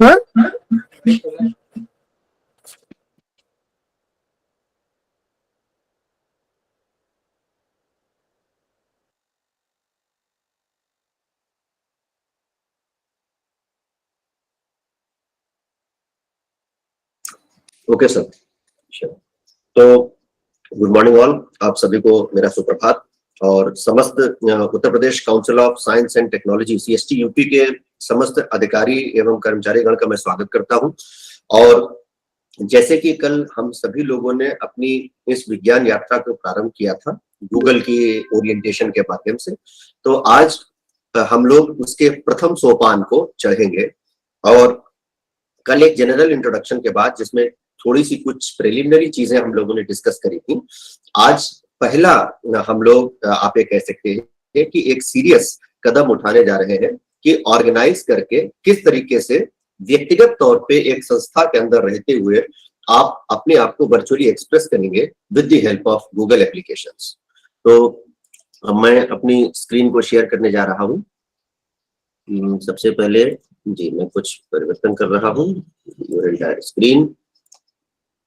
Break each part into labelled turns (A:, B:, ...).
A: हाँ?
B: Okay sir, तो good morning all, आप सभी को मेरा सुप्रभात। और समस्त Uttar Pradesh council of science and technology CST UP के समस्त अधिकारी एवं कर्मचारी गण का मैं स्वागत करता हूं। और जैसे कि कल हम सभी लोगों ने अपनी इस विज्ञान यात्रा को प्रारंभ किया था गूगल की ओरिएंटेशन के माध्यम से, तो आज हम लोग उसके प्रथम सोपान को चढ़ेंगे। और कल एक जनरल इंट्रोडक्शन के बाद जिसमें थोड़ी सी कुछ प्रिलिमिनरी चीजें हम लोगों ने डिस्कस करी थी, आज पहला हम लोग आप ये कह सकते हैं कि एक सीरियस कदम उठाने जा रहे हैं कि ऑर्गेनाइज करके किस तरीके से व्यक्तिगत तौर पे एक संस्था के अंदर रहते हुए आप अपने आप को वर्चुअली एक्सप्रेस करेंगे with the help of Google applications. तो मैं अपनी स्क्रीन को शेयर करने जा रहा हूँ। सबसे पहले जी मैं कुछ परिवर्तन कर रहा हूँ। Screen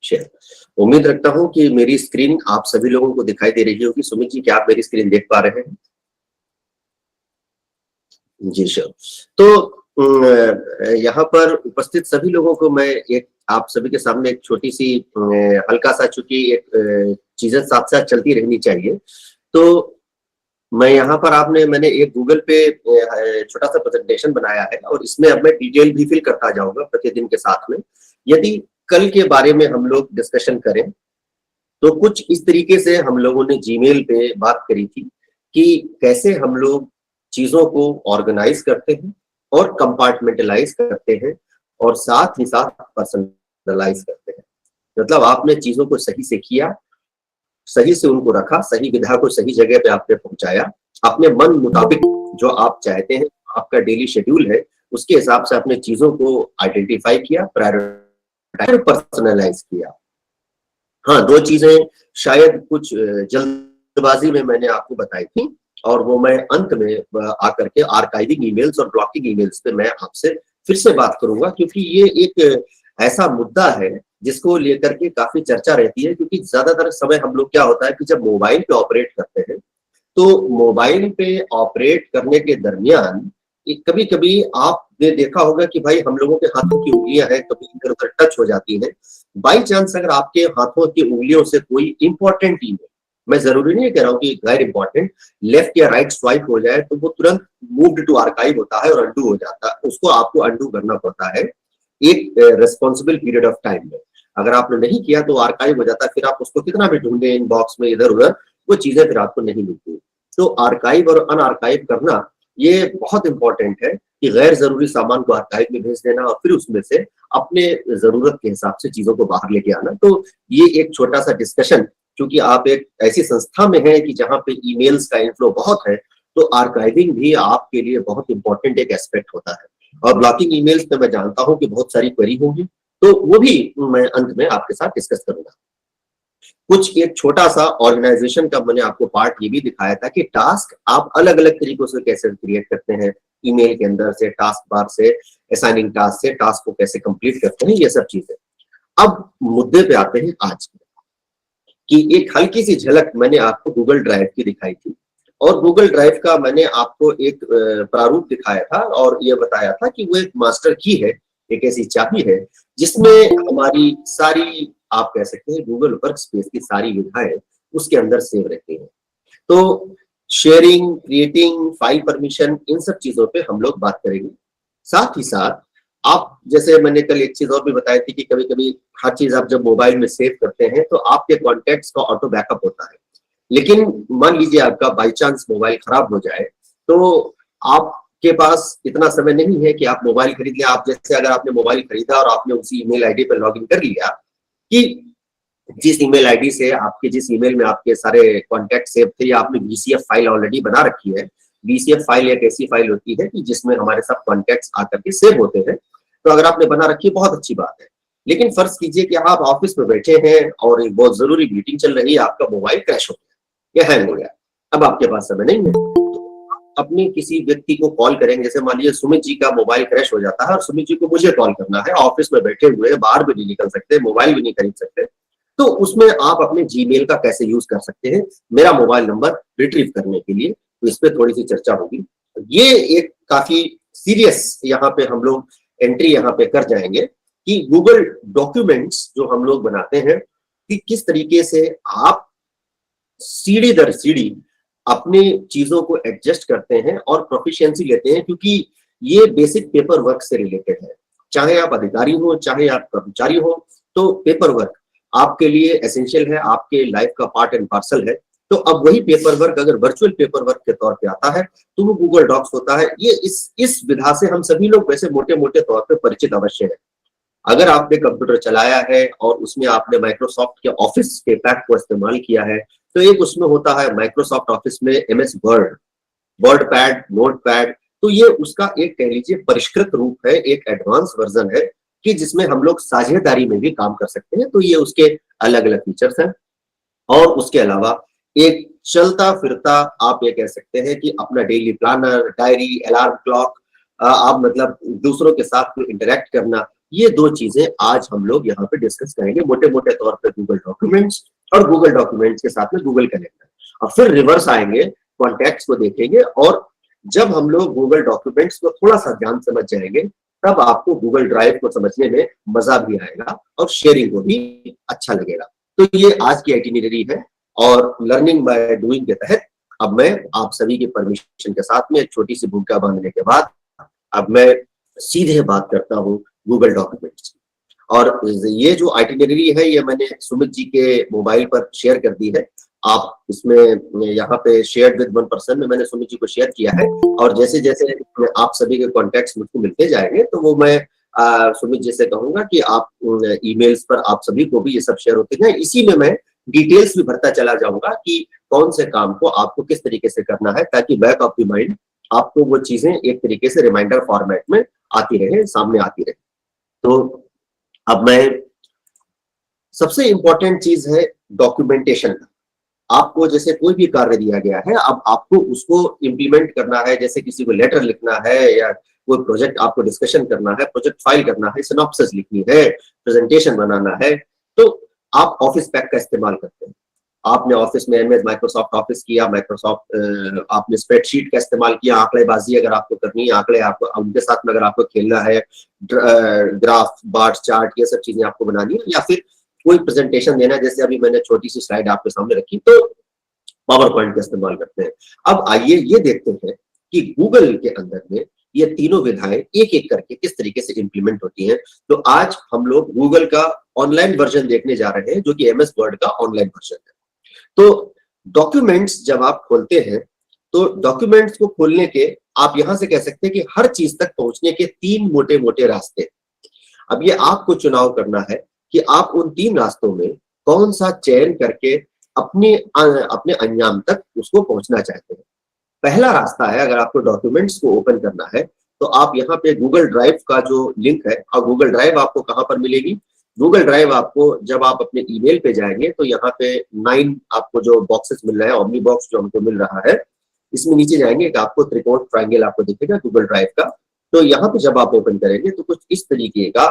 B: share. उम्मीद रखता हूँ कि मेरी स्क्रीन आप सभी लोगों को दिखाई दे रही होगी। सुमित जी, क्या आप मेरी स्क्रीन देख पा रहे हैं? जी सर। तो यहाँ पर उपस्थित सभी लोगों को मैं एक आप सभी के सामने एक छोटी सी हल्का सा, चूंकि एक चीजें साथ साथ चलती रहनी चाहिए, तो मैं यहाँ पर मैंने एक गूगल पे छोटा सा प्रेजेंटेशन बनाया है और इसमें अब मैं डिटेल भी फिल करता जाऊंगा प्रतिदिन के साथ में। यदि कल के बारे में हम लोग डिस्कशन करें तो कुछ इस तरीके से हम लोगों ने जीमेल पे बात करी थी कि कैसे हम लोग चीजों को ऑर्गेनाइज करते हैं और कंपार्टमेंटलाइज करते हैं और साथ ही साथ पर्सनलाइज करते हैं। मतलब आपने चीजों को सही से किया, सही से उनको रखा, सही विधा को सही जगह पे आपने पहुंचाया, अपने मन मुताबिक जो आप चाहते हैं, आपका डेली शेड्यूल है उसके हिसाब से आपने चीजों को आइडेंटिफाई किया, प्रायोरिटाइज, पर्सनलाइज किया। हाँ, दो चीजें शायद कुछ जल्दबाजी में मैंने आपको बताई थी और वो मैं अंत में आकर के आर्काइविंग ईमेल्स और ब्लॉकिंग ईमेल्स पे मैं आपसे फिर से बात करूंगा, क्योंकि ये एक ऐसा मुद्दा है जिसको लेकर के काफी चर्चा रहती है। क्योंकि ज्यादातर समय हम लोग क्या होता है कि जब मोबाइल पे ऑपरेट करते हैं तो मोबाइल पे ऑपरेट करने के दरमियान कभी कभी आपने देखा होगा कि भाई हम लोगों के हाथों की उंगलियां हैं, कभी इधर उधर टच हो जाती है। बाई चांस अगर आपके हाथों की उंगलियों से कोई इंपॉर्टेंट ईमेल, मैं जरूरी नहीं कह रहा हूँ कि गैर इंपॉर्टेंट, लेफ्ट या राइट स्वाइप हो जाए तो वो तुरंत मूव्ड टू आर्काइव होता है और अंडू हो जाता है। उसको आपको अंडू करना पड़ता है एक रिस्पॉन्सिबल पीरियड ऑफ टाइम में। अगर आपने नहीं किया तो आर्काइव हो जाता है, फिर आप उसको कितना भी ढूंढे इनबॉक्स में इधर उधर, वो चीजें फिर आपको नहीं मिलती। तो आर्काइव और अनआर्काइव करना ये बहुत इंपॉर्टेंट है कि गैर जरूरी सामान को आर्काइव में भेज देना और फिर उसमें से अपने जरूरत के हिसाब से चीजों को बाहर लेके आना। तो ये एक छोटा सा डिस्कशन, क्योंकि आप एक ऐसी संस्था में हैं कि जहां पे ईमेल्स का इनफ्लो बहुत है, तो आर्काइविंग भी आपके लिए बहुत इंपॉर्टेंट एक एस्पेक्ट होता है। और ब्लॉकिंग ईमेल्स में मैं जानता हूं कि बहुत सारी क्वेरी होंगी, तो वो भी मैं अंत में आपके साथ डिस्कस करूंगा। कुछ एक छोटा सा ऑर्गेनाइजेशन का मैंने आपको पार्ट ये भी दिखाया था कि टास्क आप अलग अलग तरीकों से कैसे क्रिएट करते हैं, ईमेल के अंदर से, टास्क बार से, असाइनिंग टास्क से टास्क को कैसे कंप्लीट करते हैं, ये सब चीजें। अब मुद्दे पे आते हैं आज कि एक हल्की सी झलक मैंने आपको गूगल ड्राइव की दिखाई थी और गूगल ड्राइव का मैंने आपको एक प्रारूप दिखाया था और ये बताया था कि वो एक मास्टर की है, एक ऐसी चाबी है जिसमें हमारी सारी, आप कह सकते हैं गूगल वर्क स्पेस की सारी विधाएं उसके अंदर सेव रहती हैं। तो शेयरिंग, क्रिएटिंग, फाइल परमिशन, इन सब चीजों पे हम लोग बात करेंगे। साथ ही साथ आप, जैसे मैंने कल एक चीज और भी बताई थी कि कभी कभी हर चीज आप जब मोबाइल में सेव करते हैं तो आपके कॉन्टेक्ट्स का ऑटो बैकअप होता है। लेकिन मान लीजिए आपका बाई चांस मोबाइल खराब हो जाए तो आपके पास इतना समय नहीं है कि आप मोबाइल खरीद लें। आप जैसे अगर आपने मोबाइल खरीदा और आपने उसी ईमेल आईडी पर लॉग इन कर लिया कि जिस ईमेल आईडी से आपके, जिस ईमेल में आपके सारे कॉन्टेक्ट सेव थे, या आपने VCF फाइल ऑलरेडी बना रखी है। VCF फाइल एक ऐसी फाइल होती है कि जिसमें हमारे सब कॉन्टेक्ट्स आकर के सेव होते हैं। तो अगर आपने बना रखी है बहुत अच्छी बात है। लेकिन फर्ज कीजिए कि आप ऑफिस में बैठे हैं और एक बहुत जरूरी मीटिंग चल रही है, आपका मोबाइल क्रैश हो गया या हैंग हो गया, अब आपके पास समय नहीं है। अपने किसी व्यक्ति को कॉल करेंगे, जैसे मान लीजिए सुमित जी का मोबाइल क्रैश हो जाता है और सुमित जी को मुझे कॉल करना है, ऑफिस में बैठे हुए हैं, बाहर भी नहीं निकल सकते, मोबाइल भी नहीं खरीद सकते, तो उसमें आप अपने जीमेल का कैसे यूज कर सकते हैं मेरा मोबाइल नंबर रिट्रीव करने के लिए, तो इस पे थोड़ी सी चर्चा होगी। ये एक काफी सीरियस यहाँ पे हम लोग एंट्री यहाँ पे कर जाएंगे कि गूगल डॉक्यूमेंट्स जो हम लोग बनाते हैं कि किस तरीके से आप सीढ़ी दर सीढ़ी अपनी चीजों को एडजस्ट करते हैं और प्रोफिशिएंसी लेते हैं, क्योंकि ये बेसिक पेपर वर्क से रिलेटेड है। चाहे आप अधिकारी हो, चाहे आप कर्मचारी हो, तो पेपर वर्क आपके लिए एसेंशियल है, आपके लाइफ का पार्ट एंड पार्सल है। तो अब वही पेपर वर्क अगर वर्चुअल पेपर वर्क के तौर पे आता है तो वो गूगल डॉक्स होता है। ये इस विधा से हम सभी लोग वैसे मोटे मोटे तौर पे परिचित अवश्य है। अगर आपने कंप्यूटर चलाया है और उसमें आपने माइक्रोसॉफ्ट के ऑफिस के पैक को इस्तेमाल किया है, तो एक उसमें होता है माइक्रोसॉफ्ट ऑफिस में MS word, word pad, note pad, तो ये उसका एक कह लीजिए परिष्कृत रूप है, एक एडवांस वर्जन है कि जिसमें हम लोग साझेदारी में भी काम कर सकते हैं। तो ये उसके अलग अलग फीचर्स हैं। और उसके अलावा एक चलता फिरता आप ये कह सकते हैं कि अपना daily planner, diary, alarm clock, आप मतलब दूसरों के साथ में इंटरेक्ट करना, ये दो चीजें आज हम लोग यहाँ पे डिस्कस करेंगे मोटे मोटे तौर पे, गूगल डॉक्यूमेंट्स और गूगल डॉक्यूमेंट्स के साथ में गूगल कैलेंडर। और फिर रिवर्स आएंगे, कॉन्टैक्ट्स को देखेंगे, और जब हम लोग गूगल डॉक्यूमेंट्स को थोड़ा सा ध्यान समझ जाएंगे तब आपको गूगल ड्राइव को समझने में मजा भी आएगा और शेयरिंग को भी अच्छा लगेगा। तो ये आज की आइटिनरी है और लर्निंग बाय डूइंग के तहत अब मैं आप सभी के परमिशन के साथ में एक छोटी सी भूमिका बांधने के बाद अब मैं सीधे बात करता हूँ गूगल डॉक्यूमेंट्स की। और ये जो आइटिनरी है ये मैंने सुमित जी के मोबाइल पर शेयर कर दी है। आप इसमें यहाँ पे शेयर विद वन पर्सन में मैंने सुमित जी को शेयर किया है, और जैसे जैसे आप सभी के कॉन्टेक्ट्स मुझको मिलते जाएंगे तो वो मैं सुमित जी से कहूंगा कि आप ईमेल्स पर आप सभी को भी ये सब शेयर होते जाए। इसी में मैं डिटेल्स भी भरता चला जाऊंगा कि कौन से काम को आपको किस तरीके से करना है, ताकि बैक ऑफ द माइंड आपको वो चीजें एक तरीके से रिमाइंडर फॉर्मेट में आती रहे, सामने आती रहे। तो अब मैं सबसे इंपॉर्टेंट चीज है डॉक्यूमेंटेशन का। आपको जैसे कोई भी कार्य दिया गया है, अब आपको उसको इम्प्लीमेंट करना है, जैसे किसी को लेटर लिखना है या कोई प्रोजेक्ट आपको डिस्कशन करना है, प्रोजेक्ट फाइल करना है, सिनॉप्सिस लिखनी है, प्रेजेंटेशन बनाना है, तो आप ऑफिस पैक का इस्तेमाल करते हैं। आपने ऑफिस में एमएस माइक्रोसॉफ्ट ऑफिस किया, माइक्रोसॉफ्ट आपने स्प्रेडशीट का इस्तेमाल किया, आंकड़ेबाजी अगर आपको करनी है, आंकड़े आपको उनके साथ में अगर आपको खेलना है, ग्राफ, बार चार्ट, ये सब चीजें आपको बनानी है, या फिर कोई प्रेजेंटेशन देना, जैसे अभी मैंने छोटी सी स्लाइड आपके सामने रखी, तो पावर पॉइंट का इस्तेमाल करते हैं। अब आइए ये देखते हैं कि गूगल के अंदर में ये तीनों विधाएं एक एक करके किस तरीके से इंप्लीमेंट होती हैं। तो आज हम लोग गूगल का ऑनलाइन वर्जन देखने जा रहे हैं, जो कि एमएस वर्ड का ऑनलाइन वर्जन है। तो डॉक्यूमेंट्स जब आप खोलते हैं, तो डॉक्यूमेंट्स को खोलने के आप यहां से कह सकते हैं कि हर चीज तक पहुंचने के तीन मोटे मोटे रास्ते। अब ये आपको चुनाव करना है कि आप उन तीन रास्तों में कौन सा चयन करके अपने अंजाम तक उसको पहुंचना चाहते हैं। पहला रास्ता है, अगर आपको डॉक्यूमेंट्स को ओपन करना है तो आप यहाँ पे गूगल ड्राइव का जो लिंक है, और गूगल ड्राइव आपको कहां पर मिलेगी, गूगल ड्राइव आपको जब आप अपने ईमेल पे जाएंगे तो यहाँ पे 9 आपको जो बॉक्सेस मिल रहा है, ओमनी बॉक्स जो हमको मिल रहा है, इसमें नीचे जाएंगे कि आपको त्रिकोण ट्रायंगल आपको दिखेगा गूगल ड्राइव का। तो यहाँ पे जब आप ओपन करेंगे तो कुछ इस तरीके का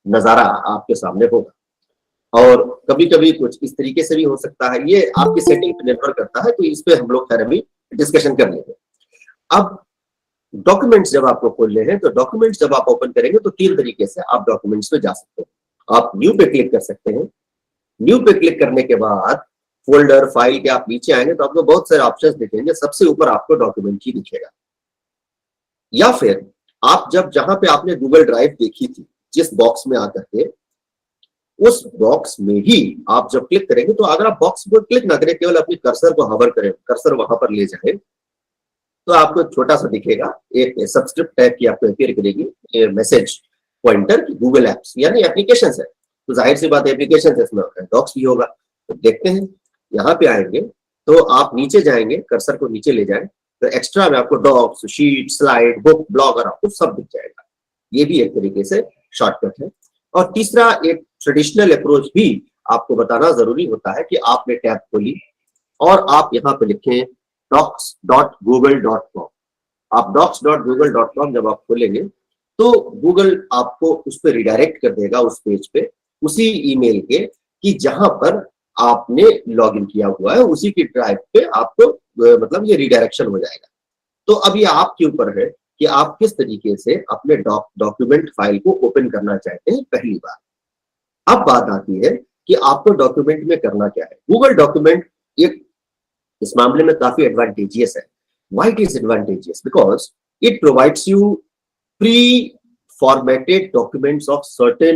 B: नजारा आपके सामने होगा, और कभी कभी कुछ इस तरीके से भी हो सकता है। ये आपकी सेटिंग पर निर्भर करता है, तो इस पे हम लोग खैर अभी डिस्कशन कर लेंगे। अब डॉक्यूमेंट्स जब आपको खोलने हैं, तो डॉक्यूमेंट्स जब आप ओपन करेंगे तो तीन तरीके से आप डॉक्यूमेंट्स में जा सकते हैं। आप न्यू पे क्लिक कर सकते हैं। न्यू पे क्लिक करने के बाद फोल्डर, फाइल के आप नीचे आएंगे तो आपको बहुत सारे ऑप्शंस दिखेंगे, सबसे ऊपर आपको डॉक्यूमेंट ही दिखेगा। या फिर आप जहां पे आपने गूगल ड्राइव देखी थी, जिस बॉक्स में आकर के, उस बॉक्स में ही आप जब क्लिक करेंगे, तो अगर आप बॉक्स पर क्लिक ना करें, केवल अपनी कर्सर को हवर करें, कर्सर वहां पर ले जाए, तो आपको छोटा सा दिखेगा, एक सबस्क्रिप्ट टाइप की आपको अपीयर करेगी मैसेज पॉइंटर, गूगल एप्स यानी एप्लीकेशन है। तो जाहिर सी बात है एप्लीकेशन इसमें डॉक्स भी होगा। तो देखते हैं, यहाँ पे आएंगे तो आप नीचे जाएंगे, कर्सर को नीचे ले जाएं, तो एक्स्ट्रा में आपको docs, sheet, slide, book, Blogger आपको सब दिख जाएगा। ये भी एक तरीके से शॉर्टकट है। और तीसरा, एक ट्रेडिशनल अप्रोच भी आपको बताना जरूरी होता है कि आपने टैब खोली और आप यहाँ पे लिखें docs.google.com। आप docs.google.com जब आप खोलेंगे तो गूगल आपको उस पर रिडायरेक्ट कर देगा, उस पेज पे, उसी ईमेल के, कि जहां पर आपने लॉगिन किया हुआ है उसी की ड्राइव पे आपको मतलब ये रिडायरेक्शन हो जाएगा। तो अब ये आपके ऊपर है कि आप किस तरीके से अपने डॉक्यूमेंट फाइल को ओपन करना चाहते हैं पहली बार। अब बात आती है कि आपको डॉक्यूमेंट में करना क्या है। गूगल डॉक्यूमेंट एक इस मामले में काफी एडवांटेजियस है। Why it is advantageous? Because it provides you pre formatted documents of certain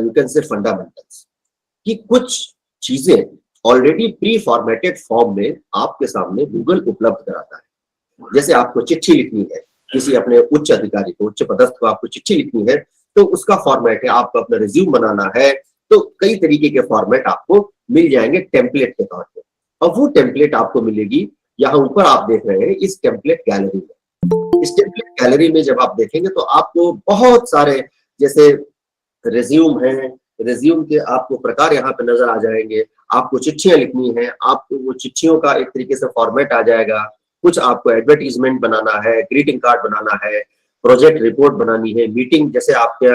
B: you can say fundamentals, कि कुछ चीजें ऑलरेडी प्री फॉर्मेटेड फॉर्म में आपके सामने गूगल उपलब्ध कराता है। जैसे आपको चिट्ठी लिखनी है किसी अपने उच्च अधिकारी को, उच्च पदस्थ को आपको चिट्ठी लिखनी है, तो उसका फॉर्मेट है, आपको अपना रिज्यूम बनाना है, तो कई तरीके के फॉर्मेट आपको मिल जाएंगे टेम्पलेट के तौर पे। और वो टेम्पलेट आपको मिलेगी यहाँ ऊपर आप देख रहे हैं इस टेम्पलेट गैलरी में। इस टेम्पलेट गैलरी में जब आप देखेंगे तो आपको बहुत सारे, जैसे रिज्यूम है, रिज्यूम के आपको प्रकार यहाँ पे नजर आ जाएंगे। आपको चिट्ठियां लिखनी है, आपको वो चिट्ठियों का एक तरीके से फॉर्मेट आ जाएगा। कुछ आपको एडवर्टीजमेंट बनाना है, ग्रीटिंग कार्ड बनाना है, प्रोजेक्ट रिपोर्ट बनानी है, मीटिंग, जैसे आपके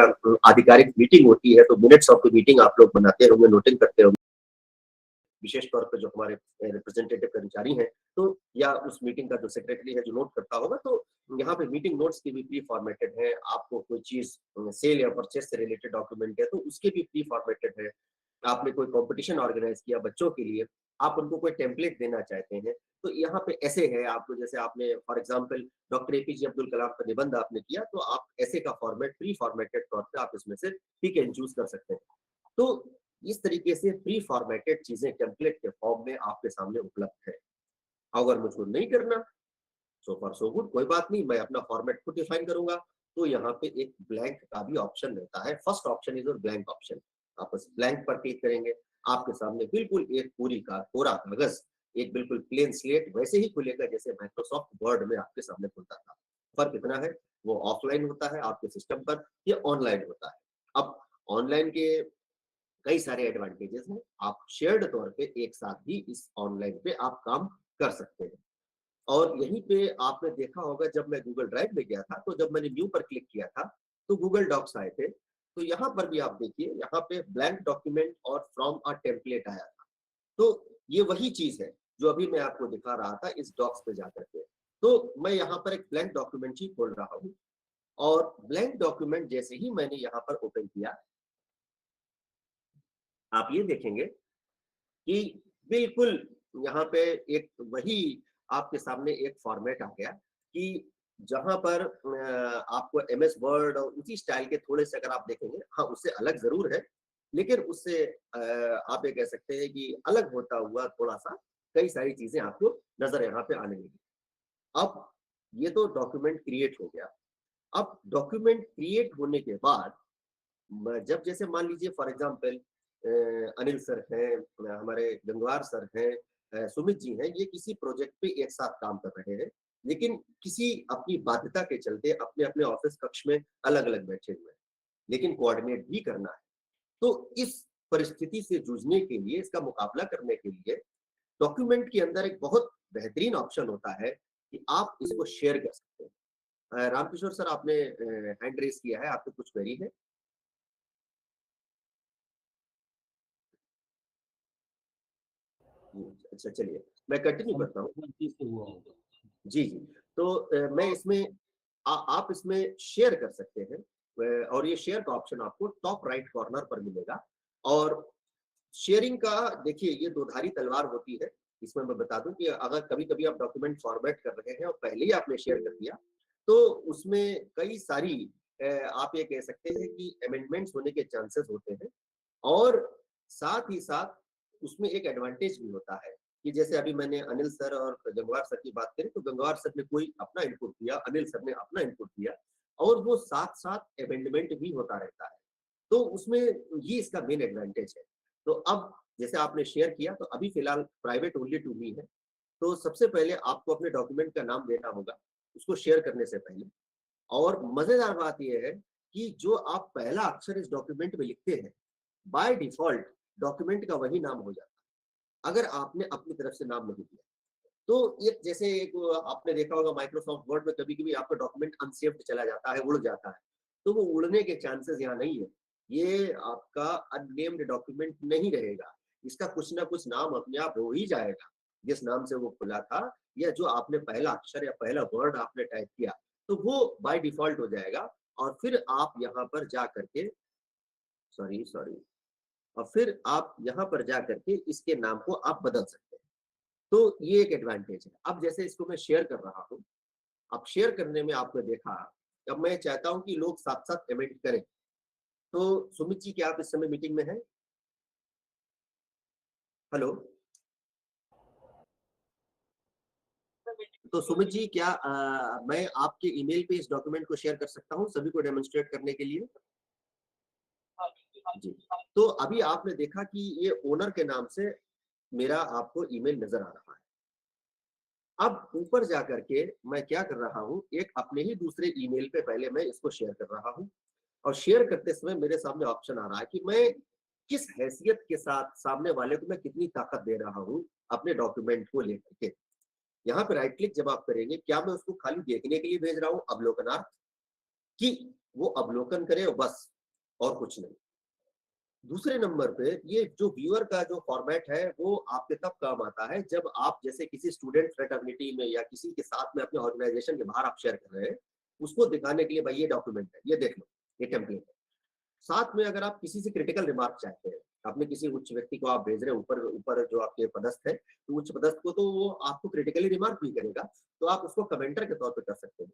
B: आधिकारिक मीटिंग होती है तो मिनट्स ऑफ द मीटिंग आप लोग बनाते होंगे, नोटिंग करते होंगे, विशेष तौर पर जो हमारे रिप्रेजेंटेटिव कर्मचारी हैं, तो या उस मीटिंग का जो सेक्रेटरी है जो नोट करता होगा, तो यहाँ पे मीटिंग नोट्स की भी प्री फॉर्मेटेड है। आपको कोई चीज सेल या परचेस से रिलेटेड डॉक्यूमेंट है तो उसके भी प्री फॉर्मेटेड है। आपने कोई कंपटीशन ऑर्गेनाइज किया बच्चों के लिए, आप उनको कोई टेम्पलेट देना चाहते हैं, तो यहाँ पे ऐसे है। आपको जैसे आपने for example doctor APJ Abdul Kalam का निबंध आपने किया, तो आप ऐसे का फॉर्मेट प्री फॉर्मेटेड तौर पे आप इसमें से पिक एंड चूज कर सकते हैं। तो इस तरीके से प्री फॉर्मेटेड चीजें टेम्पलेट के फॉर्म में आपके सामने उपलब्ध है। अगर मुझको नहीं करना, सो फॉर सो गुड, कोई बात नहीं, मैं अपना फॉर्मेट खुद डिफाइन करूंगा। तो यहाँ पे एक ब्लैंक का भी ऑप्शन रहता है। फर्स्ट ऑप्शन इज और ब्लैंक ऑप्शन। आप उस ब्लैंक पर क्लिक करेंगे, आपके सामने बिल्कुल एक पूरी का पूरा कागज, एक बिल्कुल प्लेन स्लेट वैसे ही खुलेगा जैसे माइक्रोसॉफ्ट वर्ड में आपके सामने खुलता था। फर्क इतना है, वो ऑफलाइन होता है आपके सिस्टम पर, ये ऑनलाइन होता है। अब ऑनलाइन के कई सारे एडवांटेजेस हैं। आप शेयर्ड तौर पे एक साथ भी इस ऑनलाइन पे आप काम कर सकते हैं। और यहीं पे आपने देखा होगा, जब मैं गूगल ड्राइव में गया था तो जब मैंने न्यू पर क्लिक किया था तो गूगल डॉक्स आए थे। तो यहाँ पर भी आप देखिए, यहाँ पे ब्लैंक डॉक्यूमेंट और फ्रॉम अ टेम्पलेट आया था। तो ये वही चीज है जो अभी मैं आपको दिखा रहा था इस डॉक्स पे जाकर के। तो मैं यहाँ पर एक ब्लैंक डॉक्यूमेंट ही खोल रहा हूँ, और ब्लैंक डॉक्यूमेंट जैसे ही मैंने यहाँ पर ओपन किया, आप ये देखेंगे कि बिल्कुल यहाँ पे एक वही आपके सामने एक फॉर्मेट आ गया, कि जहां पर आपको एमएस वर्ड और उसी स्टाइल के थोड़े से अगर आप देखेंगे, हाँ उससे अलग जरूर है, लेकिन उससे आप ये कह सकते हैं कि अलग होता हुआ थोड़ा सा कई सारी चीजें आपको नजर यहाँ पे आने लगी। अब ये तो डॉक्यूमेंट क्रिएट हो गया। अब डॉक्यूमेंट क्रिएट होने के बाद जब जैसे मान लीजिए फॉर एग्जांपल अनिल सर हैं, हमारे गंगवार सर हैं, सुमित जी हैं, ये किसी प्रोजेक्ट पे एक साथ काम कर रहे हैं, लेकिन किसी अपनी बाध्यता के चलते अपने अपने ऑफिस कक्ष में अलग अलग बैठे हुए हैं, लेकिन कोऑर्डिनेट भी करना है। तो इस परिस्थिति से जूझने के लिए, इसका मुकाबला करने के लिए, डॉक्यूमेंट के अंदर एक बहुत बेहतरीन ऑप्शन होता है कि आप इसको शेयर कर सकते हैं। रामकिशोर सर, आपने हैंड रेस किया है, आपको कुछ क्वेरी है? अच्छा चलिए, मैं कंटिन्यू करता हूँ।
A: गलती से हुआ होगा।
B: जी, जी। तो मैं इसमें आप इसमें शेयर कर सकते हैं, और ये शेयर का ऑप्शन आपको टॉप राइट कॉर्नर पर मिलेगा। और शेयरिंग का देखिए, ये दो-धारी तलवार होती है। इसमें मैं बता दूं कि अगर कभी-कभी आप डॉक्यूमेंट फॉर्मेट कर रहे हैं और पहले ही आपने शेयर कर दिया, तो उसमें कई सारी आप ये कह सकते हैं कि अमेंडमेंट्स होने के चांसेस होते हैं। और साथ ही साथ उसमें एक एडवांटेज भी होता है कि जैसे अभी मैंने अनिल सर और गंगवार सर की बात करी, तो गंगवार सर ने कोई अपना इनपुट दिया, अनिल सर ने अपना इनपुट दिया, और वो साथ साथ अमेंडमेंट भी होता रहता है। तो उसमें ये इसका मेन एडवांटेज है। तो अब जैसे आपने शेयर किया, तो अभी फिलहाल प्राइवेट ओनली टू मी है। तो सबसे पहले आपको अपने डॉक्यूमेंट का नाम देना होगा उसको शेयर करने से पहले। और मजेदार बात यह है कि जो आप पहला अक्षर इस डॉक्यूमेंट में लिखते हैं, बाय डिफॉल्ट डॉक्यूमेंट का वही नाम हो जाता है, अगर आपने अपनी तरफ से नाम नहीं दिया। तो ये जैसे एक आपने देखा होगा माइक्रोसॉफ्ट वर्ड में कभी-कभी आपका डॉक्यूमेंट अनसेव्ड चला जाता है, उड़ जाता है। तो वो उड़ने के चांसेस यहाँ नहीं है। ये आपका अननेम्ड डॉक्यूमेंट नहीं रहेगा। इसका कुछ ना कुछ नाम अपने आप हो ही जाएगा। जिस नाम से वो खुला था या जो आपने पहला अक्षर या पहला वर्ड आपने टाइप किया, तो वो बाय डिफ़ॉल्ट हो जाएगा और फिर आप यहाँ पर जा करके सॉरी और फिर आप यहाँ पर जा करके इसके नाम को आप बदल सकते हैं। तो ये एक एडवांटेज है। अब जैसे इसको मैं शेयर कर रहा हूँ, अब शेयर करने में आपने देखा, अब मैं चाहता हूँ कि लोग साथ-साथ कमेंट करें। तो सुमित जी क्या आप इस समय मीटिंग में हैं? हेलो? तो सुमित जी क्या मैं आपके ईमेल पे इस डॉक्यूमेंट को शेयर कर सकता हूँ सभी को डेमोन्स्ट्रेट करने के लिए? जी। तो अभी आपने देखा कि ये ओनर के नाम से मेरा आपको ईमेल नज़र आ रहा है। अब ऊपर जाकर के मैं क्या कर रहा हूँ, एक अपने ही दूसरे ईमेल पे पहले मैं इसको शेयर कर रहा हूँ और शेयर करते समय मेरे सामने ऑप्शन आ रहा है कि मैं किस हैसियत के साथ सामने वाले को मैं कितनी ताकत दे रहा हूँ अपने डॉक्यूमेंट को लेकर के। यहाँ पे राइट क्लिक जब आप करेंगे, क्या मैं उसको खाली देखने के लिए भेज रहा हूँ अवलोकनार्थ कि वो अवलोकन करे और बस और कुछ नहीं। दूसरे नंबर पे ये जो व्यूअर का जो फॉर्मेट है वो आपके तब काम आता है जब आप जैसे किसी स्टूडेंट फ्रेटर्निटी में या किसी के साथ में अपने ऑर्गेनाइजेशन के बाहर आप शेयर कर रहे हैं, उसको दिखाने के लिए भाई ये डॉक्यूमेंट है, ये देख लो, ये टेम्पलेट है। साथ में अगर आप किसी से क्रिटिकल रिमार्क चाहते हैं, आपने किसी उच्च व्यक्ति को आप भेज रहे हैं ऊपर ऊपर जो आपके पदस्थ है, तो उच्च पदस्थ को तो वो आपको क्रिटिकली रिमार्क भी करेगा, तो आप उसको कमेंटर के तौर पे कर सकते हैं।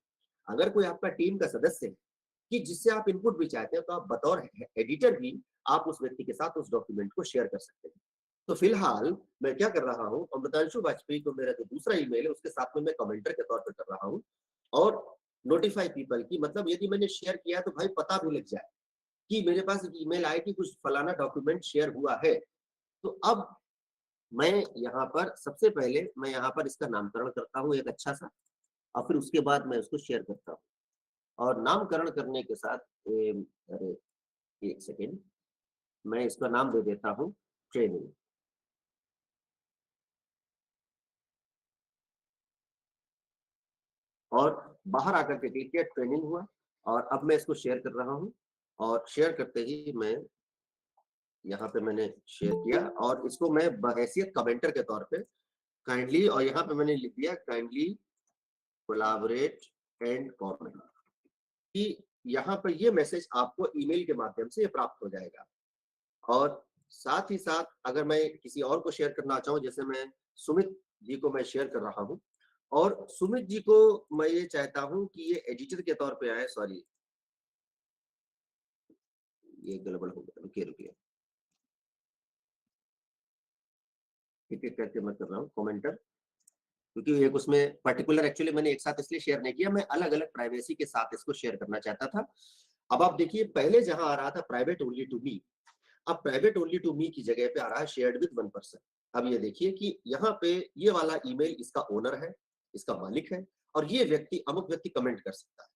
B: अगर कोई आपका टीम का सदस्य है कि जिससे आप इनपुट भी चाहते हैं, तो आप बतौर एडिटर भी आप उस व्यक्ति के साथ उस डॉक्यूमेंट को शेयर कर सकते हैं। तो फिलहाल मैं क्या कर रहा हूँ, अमृतांशु वाजपेयी को मेरा जो दूसरा ईमेल है उसके साथ में मैं कमेंटर के तौर पे कर रहा हूँ और नोटिफाई पीपल की मतलब यदि मैंने शेयर किया है तो भाई पता भी लग जाए कि मेरे पास एक ईमेल आया कि कुछ फलाना डॉक्यूमेंट शेयर हुआ है। तो अब मैं यहाँ पर सबसे पहले मैं यहाँ पर इसका नामकरण करता हूँ एक अच्छा सा और फिर उसके बाद मैं उसको शेयर करता हूँ और नामकरण करने के साथ अरे एक सेकेंड, मैं इसका नाम दे देता हूँ ट्रेनिंग। और बाहर आकर के क्लिक किया, ट्रेनिंग हुआ और अब मैं इसको शेयर कर रहा हूँ और शेयर करते ही मैं यहाँ पे मैंने शेयर किया और इसको मैं बहैसियत कमेंटर के तौर पे काइंडली और यहाँ पे मैंने लिख दिया काइंडली कोलैबोरेट एंड कमेंट कि यहाँ पर ये मैसेज आपको ईमेल के माध्यम से प्राप्त हो जाएगा। और साथ ही साथ अगर मैं किसी और को शेयर करना चाहूँ, जैसे मैं सुमित जी को मैं शेयर कर रहा हूँ और सुमित जी को मैं ये चाहता हूँ कि ये एडिटर के तौर पे आए, सॉरी ये गड़बड़ हो गया, रुकिए एक-एक करके मैं कर रहा हूँ कमेंटर, क्योंकि एक उसमें पर्टिकुलर एक्चुअली मैंने एक साथ इसलिए शेयर नहीं किया, मैं अलग-अलग प्राइवेसी के साथ इसको शेयर करना चाहता था। अब आप देखिए पहले जहाँ आ रहा था प्राइवेट ओनली टू मी, अब प्राइवेट ओनली टू मी की जगह पे आ रहा है शेयर्ड विद वन पर्सन। अब ये देखिए कि यहाँ पे ये वाला ईमेल इसका ओनर है, इसका मालिक है और ये व्यक्ति अमुक व्यक्ति कमेंट कर सकता है।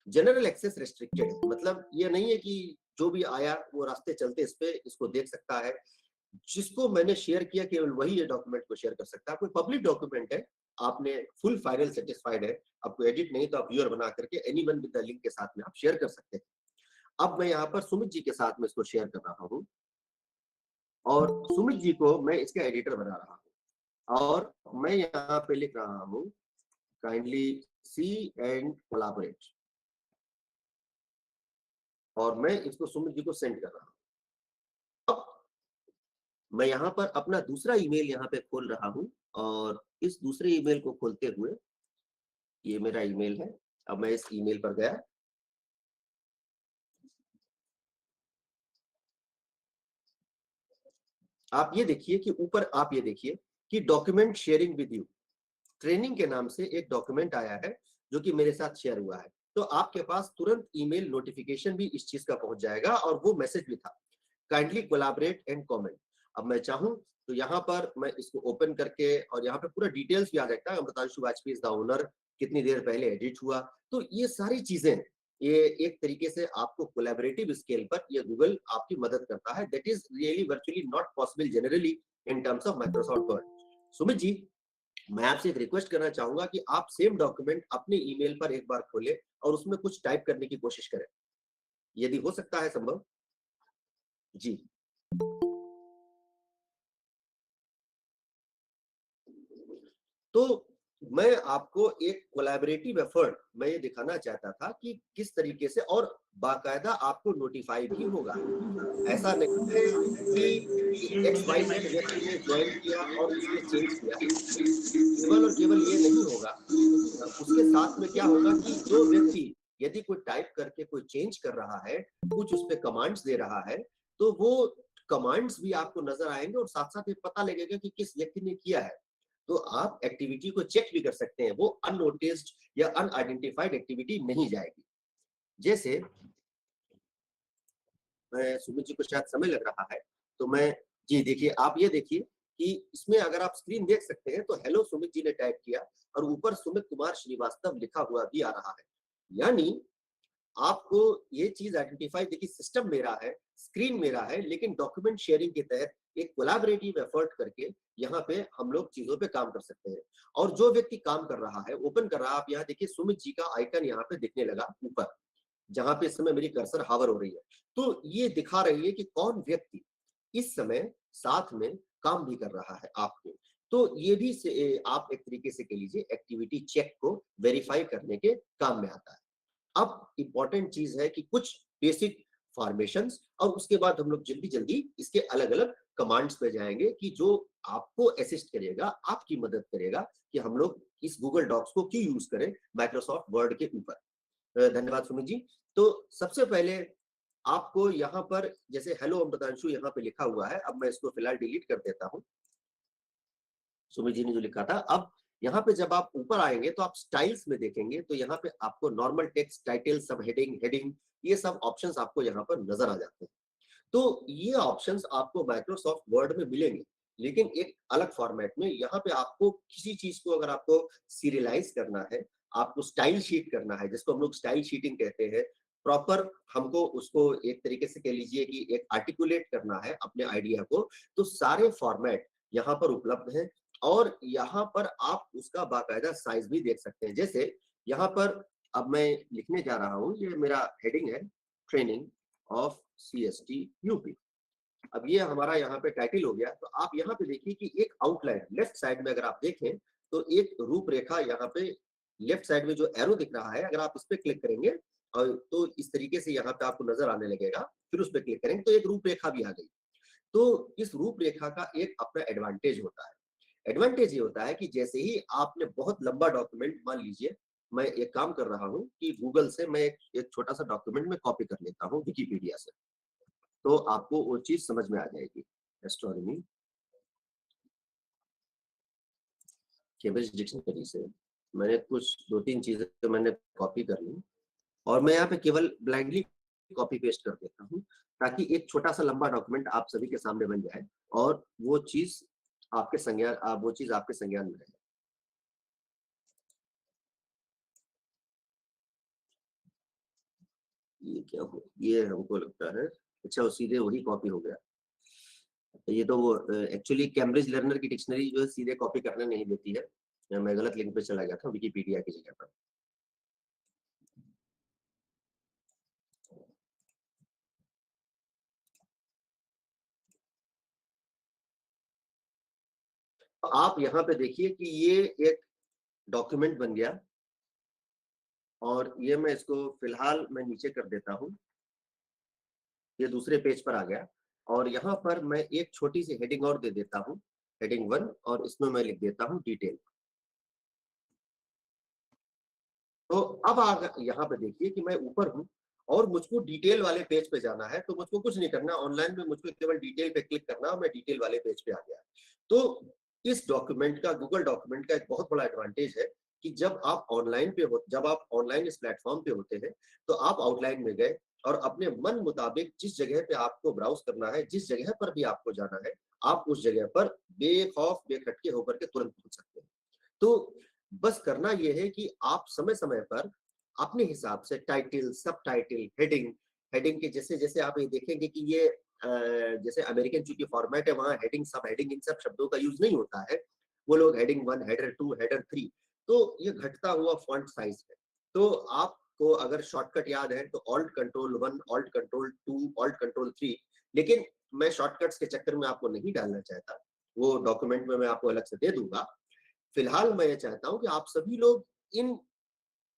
B: जनरल एक्सेस रिस्ट्रिक्टेड है, मतलब ये नहीं है कि जो भी आया वो रास्ते चलते इस पे इसको देख सकता है। जिसको मैंने शेयर किया केवल वही ये डॉक्यूमेंट को शेयर कर सकता है। कोई पब्लिक डॉक्यूमेंट है, आपने फुल फाइनल सैटिस्फाइड है, आपको एडिट नहीं तो आप व्यूअर बना करके एनीवन विद द लिंक के साथ में आप शेयर कर सकते हैं। अब मैं यहाँ पर सुमित जी के साथ में इसको शेयर कर रहा हूँ और सुमित जी को मैं इसका एडिटर बना रहा हूँ और मैं यहाँ पे लिख रहा हूँ काइंडली सी एंड कोलैबोरेट और मैं इसको सुमित जी को सेंड कर रहा हूँ। अब मैं यहाँ पर अपना दूसरा ईमेल यहाँ पे खोल रहा हूँ और इस दूसरे ईमेल को खोलते हुए ये मेरा ईमेल है। अब मैं इस ईमेल पर गया, आप ये देखिए कि ऊपर आप ये देखिए कि document sharing with you training के नाम से एक डॉक्यूमेंट आया है जो कि मेरे साथ शेयर हुआ है। तो आपके पास तुरंत ईमेल नोटिफिकेशन भी इस चीज का पहुंच जाएगा और वो मैसेज भी था काइंडली कोलैबोरेट एंड कमेंट। अब मैं चाहूं तो यहाँ पर मैं इसको ओपन करके और यहाँ पे पूरा डिटेल्स भी आ जाता है, Amritanshu Vajpayee is the owner, कितनी देर पहले एडिट हुआ, तो ये सारी चीजें ये एक तरीके से आपको कोलैबोरेटिव स्केल पर ये गूगल आपकी मदद करता है। That is really virtually not possible generally in terms of Microsoft Word. Sumit ji मैं आपसे एक रिक्वेस्ट करना चाहूंगा कि आप सेम डॉक्यूमेंट अपने ईमेल पर एक बार खोलें और उसमें कुछ टाइप करने की कोशिश करें, यदि हो सकता है संभव। जी। तो मैं आपको एक कोलैबोरेटिव एफर्ट मैं ये दिखाना चाहता था कि किस तरीके से, और बाकायदा आपको नोटिफाई भी होगा। ऐसा नहीं है कि एक्स वाई जेड व्यक्ति ने ज्वाइन किया और उसने चेंज किया, केवल और केवल ये नहीं होगा। उसके साथ में क्या होगा कि जो व्यक्ति यदि कोई टाइप करके कोई चेंज कर रहा है, कुछ उस पे कमांड्स दे रहा है, तो वो कमांड्स भी आपको नजर आएंगे और साथ साथ ये पता लगेगा कि किस व्यक्ति ने किया है। तो आप एक्टिविटी को चेक भी कर सकते हैं, वो अननोटिस्ड या अनआइडेंटिफाइड एक्टिविटी नहीं जाएगी। जैसे मैं, सुमित जी को शायद समय लग रहा है, तो मैं, जी देखिए, आप ये देखिए कि इसमें अगर आप स्क्रीन देख सकते हैं तो हेलो सुमित जी ने टाइप किया और ऊपर सुमित कुमार श्रीवास्तव लिखा हुआ भी आ रहा है। यानी आपको ये चीज आइडेंटिफाई, देखिए सिस्टम मेरा है, स्क्रीन मेरा है, लेकिन डॉक्यूमेंट शेयरिंग के तहत एक कोलैबोरेटिव एफर्ट करके यहाँ पे हम लोग चीजों पे काम कर सकते हैं। और जो व्यक्ति काम कर रहा है, ओपन कर रहा है, आप यहाँ देखिए सुमित जी का आइकन यहाँ पे दिखने लगा ऊपर, जहां पे इस समय मेरी कर्सर हावर हो रही है। तो ये दिखा रही है कि कौन व्यक्ति इस समय साथ में काम भी कर रहा है आपके। तो ये भी आप एक तरीके से कह लीजिए एक्टिविटी चेक को वेरीफाई करने के काम में आता है। अब इंपॉर्टेंट चीज है कि कुछ बेसिक फॉर्मेशंस, और उसके बाद हम लोग जल्दी जल्दी इसके अलग अलग कमांड्स पे जाएंगे कि जो आपको असिस्ट करेगा, आपकी मदद करेगा कि हम लोग इस गूगल डॉक्स को क्यों यूज करें माइक्रोसॉफ्ट वर्ड के ऊपर। धन्यवाद सुमित जी। तो सबसे पहले आपको यहाँ पर जैसे हेलो अमृतांशु यहाँ पे लिखा हुआ है, अब मैं इसको फिलहाल डिलीट कर देता हूँ, सुमित जी ने जो लिखा था। अब यहाँ पे जब आप ऊपर आएंगे तो आप स्टाइल्स में देखेंगे तो यहाँ पे आपको नॉर्मल टेक्स्ट, टाइटल, सब हेडिंग, ये सब ऑप्शंस आपको यहाँ पर नजर आ जाते हैं। तो ये ऑप्शंस आपको माइक्रोसॉफ्ट वर्ड में मिलेंगे, लेकिन एक अलग फॉर्मेट में। यहाँ पे आपको किसी चीज को अगर आपको सीरियलाइज करना है, आपको स्टाइल शीट करना है, जिसको हम लोग स्टाइल शीटिंग कहते हैं, प्रॉपर हमको उसको एक तरीके से कह लीजिए कि एक आर्टिकुलेट करना है अपने आइडिया को, तो सारे फॉर्मेट यहाँ पर उपलब्ध हैं। और यहाँ पर आप उसका बाकायदा साइज भी देख सकते हैं। जैसे यहाँ पर अब मैं लिखने जा रहा हूँ, ये मेरा हेडिंग है, ट्रेनिंग ऑफ CST यूपी। अब ये हमारा यहाँ पे टाइटल हो गया। तो आप यहाँ पे देखिए कि एक आउटलाइन लेफ्ट साइड में अगर आप देखें तो एक रूपरेखा यहाँ पे लेफ्ट साइड में जो एरो दिख रहा है, अगर आप इस पे क्लिक करेंगे और तो इस तरीके से यहाँ पे आपको नजर आने लगेगा, फिर उस पर क्लिक करेंगे तो एक रूपरेखा भी आ गई। तो इस रूपरेखा का एक अपना एडवांटेज होता है। एडवांटेज ये होता है कि जैसे ही आपने बहुत लंबा डॉक्यूमेंट, मान लीजिए मैं एक काम कर रहा हूँ कि गूगल से मैं एक छोटा सा डॉक्यूमेंट में कॉपी कर लेता हूँ विकिपीडिया से, तो आपको वो चीज समझ में आ जाएगी। एस्ट्रोनॉमी केम्ब्रिज डिक्शनरी से मैंने कुछ 2-3 चीजें तो मैंने कॉपी कर ली, और मैं यहाँ पे केवल ब्लाइंडली कॉपी पेस्ट कर देता हूँ, ताकि एक छोटा सा लंबा डॉक्यूमेंट आप सभी के सामने बन जाए और वो चीज आपके संज्ञान, वो चीज आपके संज्ञान में रहे। ये क्या हो, ये हमको लगता है, अच्छा वो सीधे वही कॉपी हो गया। ये तो वो एक्चुअली कैम्ब्रिज लर्नर की डिक्शनरी जो है सीधे कॉपी करने नहीं देती है, मैं गलत लिंक पे चला गया था विकिपीडिया की जगह पर। तो आप यहाँ पे देखिए कि ये एक डॉक्यूमेंट बन गया, और ये मैं इसको फिलहाल मैं नीचे कर देता हूँ, ये दूसरे पेज पर आ गया। और यहाँ पर मैं एक छोटी सी हेडिंग और दे देता हूँ, हेडिंग 1, और इसमें मैं लिख देता हूँ डिटेल। तो अब यहाँ पे देखिए कि मैं ऊपर हूँ और मुझको डिटेल वाले पेज पे जाना है, तो मुझको कुछ नहीं करना, ऑनलाइन में मुझको केवल डिटेल पे क्लिक करना और मैं डिटेल वाले पेज पे आ गया। तो इस डॉक्यूमेंट का, गूगल डॉक्यूमेंट का एक बहुत बड़ा एडवांटेज है कि जब आप ऑनलाइन पे हो, जब आप ऑनलाइन इस प्लेटफॉर्म पे होते हैं, तो आप आउटलाइन में गए और अपने मन मुताबिक जिस जगह पे आपको ब्राउज करना है, जिस जगह पर भी आपको जाना है, आप उस जगह पर बेखौफ बेखटके होकर के तुरंत पहुंच सकते हैं। तो बस करना यह है कि आप समय समय पर अपने हिसाब से टाइटल, सब टाइटल, हेडिंग, हेडिंग के जैसे जैसे आप ये देखेंगे कि ये जैसे अमेरिकन चूंकि फॉर्मेट है, वहां हेडिंग, सब हेडिंग, इन सब शब्दों का यूज नहीं होता है। वो लोग हेडिंग 1, हेडर 2, हेडर 3, तो ये घटता हुआ फॉन्ट साइज है। तो आपको अगर शॉर्टकट याद है तो alt control 1, alt control 2, alt control 3, लेकिन मैं शॉर्टकट्स के चक्कर में आपको नहीं डालना चाहता, वो डॉक्यूमेंट में मैं आपको अलग से दे दूंगा। फिलहाल मैं ये चाहता हूं कि आप सभी लोग इन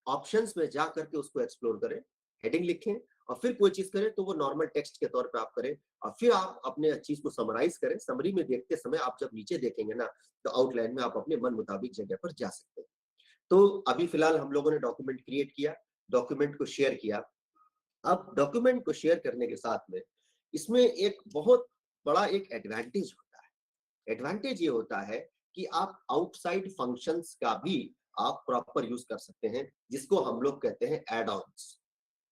B: ऑप्शंस में जा करके उसको एक्सप्लोर करें, हेडिंग लिखें, और फिर कोई चीज करें तो वो नॉर्मल टेक्स्ट के तौर पे आप करें, और फिर आप अपने चीज को समराइज करें। समरी में देखते समय आप जब नीचे देखेंगे ना, तो आउटलाइन में आप अपने मन मुताबिक जगह पर जा सकते हैं। तो अभी फिलहाल हम लोगों ने डॉक्यूमेंट क्रिएट किया, डॉक्यूमेंट को शेयर किया। अब डॉक्यूमेंट को शेयर करने के साथ में इसमें एक बहुत बड़ा एक एडवांटेज होता है। एडवांटेज ये होता है कि आप आउटसाइड फंक्शंस का भी आप प्रॉपर यूज कर सकते हैं, जिसको हम लोग कहते हैं एड ऑन्स।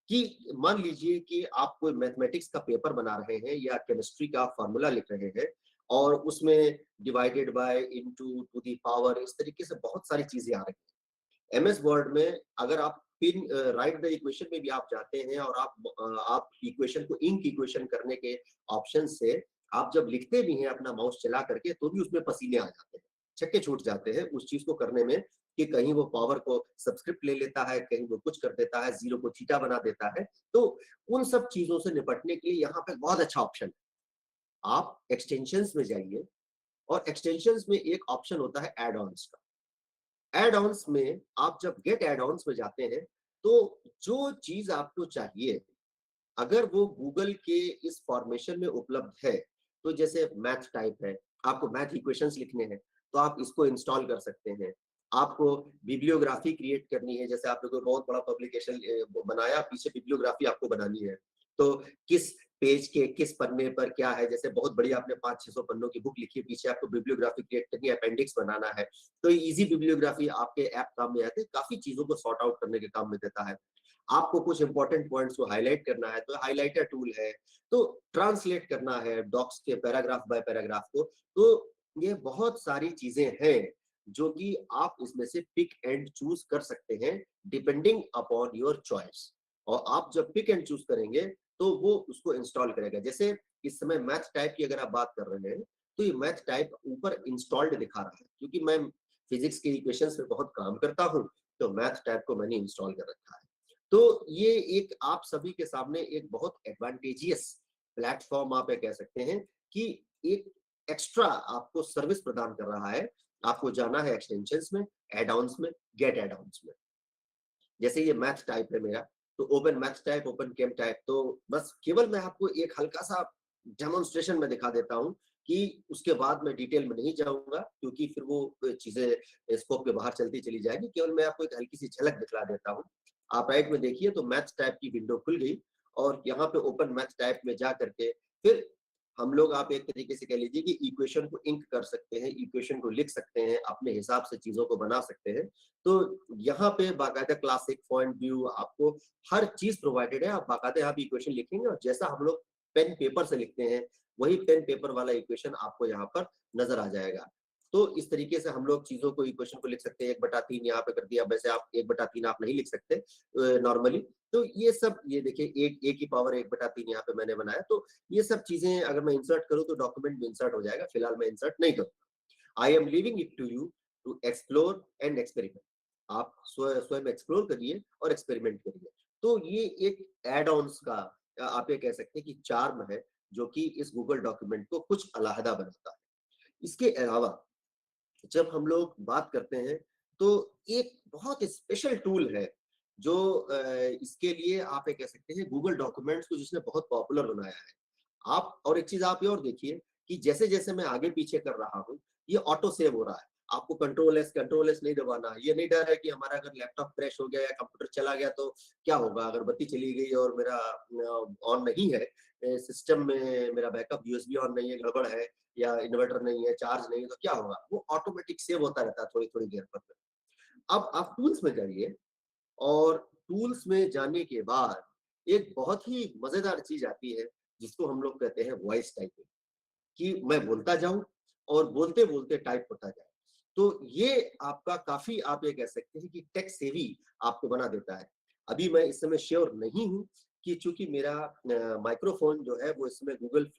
B: कि मान लीजिए कि आप कोई मैथमेटिक्स का पेपर बना रहे हैं या केमिस्ट्री का फॉर्मूला लिख रहे हैं, और उसमें divided by, into, to the power, इस तरीके से बहुत सारी चीजें आ रही हैं। एमएस वर्ड में अगर आप पिन राइट द इक्वेशन में भी आप जाते हैं, और आप इक्वेशन को इंक इक्वेशन करने के ऑप्शन से आप जब लिखते भी हैं अपना माउस चला करके, तो भी उसमें पसीने आ जाते हैं, छक्के छूट जाते हैं उस चीज को करने में, कि कहीं वो पावर को सब्सक्रिप्ट ले लेता है, कहीं वो कुछ कर देता है, जीरो को थीटा बना देता है। तो उन सब चीजों से निपटने के लिए यहाँ पे बहुत अच्छा ऑप्शन है। आप एक्सटेंशंस में जाइए, और एक्सटेंशंस में एक ऑप्शन होता है एड ऑन्स का। एड ऑन्स में आप जब गेट एड ऑन्स में जाते हैं, तो जो चीज आपको चाहिए, अगर वो गूगल के इस फॉर्मेशन में उपलब्ध है, तो जैसे मैथ टाइप है, आपको मैथ इक्वेशंस लिखने हैं, तो आप इसको इंस्टॉल कर सकते हैं। आपको बिब्लियोग्राफी क्रिएट करनी है, जैसे आपने कोई बहुत बड़ा पब्लिकेशन बनाया, पीछे बिब्लियोग्राफी आपको बनानी है, तो किस पेज के किस पन्ने पर क्या है, जैसे बहुत बड़ी आपने 500-600 पन्नों की बुक लिखी है, पीछे आपको बिब्लियोग्राफी क्रिएट करनी है, अपेंडिक्स बनाना है, तो इजी बिब्लियोग्राफी आपके ऐप काम में आते हैं, काफी चीजों को सॉर्ट आउट करने के काम में देता है। आपको कुछ इंपॉर्टेंट पॉइंट्स को हाईलाइट करना है, तो हाइलाइटर टूल है। तो ट्रांसलेट करना है डॉक्स के पैराग्राफ बाय पैराग्राफ को, तो ये बहुत सारी चीजें हैं जो कि आप इसमें से पिक एंड चूज कर सकते हैं, डिपेंडिंग अपॉन योर चॉइस। और आप जब पिक एंड चूज करेंगे, तो वो उसको इंस्टॉल करेगा। जैसे इस समय मैथ टाइप की अगर आप बात कर रहे हैं, तो ये मैथ टाइप ऊपर इंस्टॉल्ड दिखा रहा है, क्योंकि मैं फिजिक्स के इक्वेशंस पे बहुत काम करता हूं, तो मैथ टाइप को मैंने इंस्टॉल कर रखा है। तो ये एक आप सभी के सामने एक बहुत एडवांटेजियस प्लेटफॉर्म आप ये कह सकते हैं, कि एक एक्स्ट्रा आपको सर्विस प्रदान कर रहा है। आपको जाना है एक्सटेंशंस में, एड ऑन्स में, गेट एड ऑन्स में। जैसे ये मैथ टाइप है मेरा, तो ओपन मैथ टाइप, ओपन केम टाइप, तो बस केवल मैं आपको एक हल्का सा डेमोन्स्ट्रेशन में दिखा देता हूं, कि उसके बाद मैं डिटेल में नहीं जाऊंगा, क्योंकि फिर वो चीजें स्कोप के बाहर चलती चली जाएगी। केवल मैं आपको एक हल्की सी झलक दिखला देता हूं। आप राइट में देखिए, तो मैथ टाइप की विंडो खुल गई, और यहाँ पे ओपन मैथ टाइप में जा करके फिर हम लोग, आप एक तरीके से कह लीजिए कि इक्वेशन को इंक कर सकते हैं, इक्वेशन को लिख सकते हैं, अपने हिसाब से चीजों को बना सकते हैं। तो यहाँ पे बाकायदा क्लासिक पॉइंट व्यू, आपको हर चीज प्रोवाइडेड है। आप बाकायदा यहाँ पे इक्वेशन लिखेंगे, और जैसा हम लोग पेन पेपर से लिखते हैं, वही पेन पेपर वाला इक्वेशन आपको यहाँ पर नजर आ जाएगा। तो इस तरीके से हम लोग चीजों को, इक्वेशन को लिख सकते हैं। 1/3 यहाँ पे कर दिया, वैसे आप 1/3 आप नहीं लिख सकते नॉर्मली। तो ये सब, ये देखिए, एक की पावर 1/3 यहाँ पे मैंने बनाया। तो ये सब चीजें अगर मैं इंसर्ट करूँ, तो डॉक्यूमेंट में इंसर्ट हो जाएगा। फिलहाल मैं इंसर्ट नहीं करूँ। I am leaving it to you to explore and experiment. आप स्वयं एक्सप्लोर करिए और एक्सपेरिमेंट करिए। तो ये एक एड ऑन्स का, आप ये कह सकते हैं कि चार्म है, जो कि इस गूगल डॉक्यूमेंट को कुछ अलहदा बनाता है। इसके अलावा जब हम लोग बात करते हैं, तो एक बहुत स्पेशल टूल है, जो इसके लिए आप ये कह सकते हैं गूगल डॉक्यूमेंट्स को जिसने बहुत पॉपुलर बनाया है। आप और एक चीज आप ये और देखिए, कि जैसे जैसे मैं आगे पीछे कर रहा हूँ, ये ऑटो सेव हो रहा है। आपको कंट्रोल एस नहीं दबाना। ये नहीं डर है कि हमारा अगर लैपटॉप क्रैश हो गया या कंप्यूटर चला गया तो क्या होगा, अगर बत्ती चली गई और मेरा ऑन नहीं है सिस्टम में, मेरा बैकअप यूएसबी ऑन नहीं है, गड़बड़ है, या इन्वर्टर नहीं है, चार्ज नहीं है, तो क्या होगा। वो ऑटोमेटिक सेव होता रहता है थोड़ी थोड़ी देर पर। अब आप टूल्स में जाइए, और टूल्स में जाने के बाद एक बहुत ही मजेदार चीज आती है, जिसको हम लोग कहते हैं वॉइस टाइपिंग। कि मैं बोलता जाऊं, और बोलते बोलते टाइप होता जाए। तो ये आपका काफी, आप ये कह सकते हैं कि टेक सेवी आपको बना देता है। अभी मैं इस समय श्योर नहीं हूं, कि चूंकि मेरा माइक्रोफोन जो है वो इस समय गूगल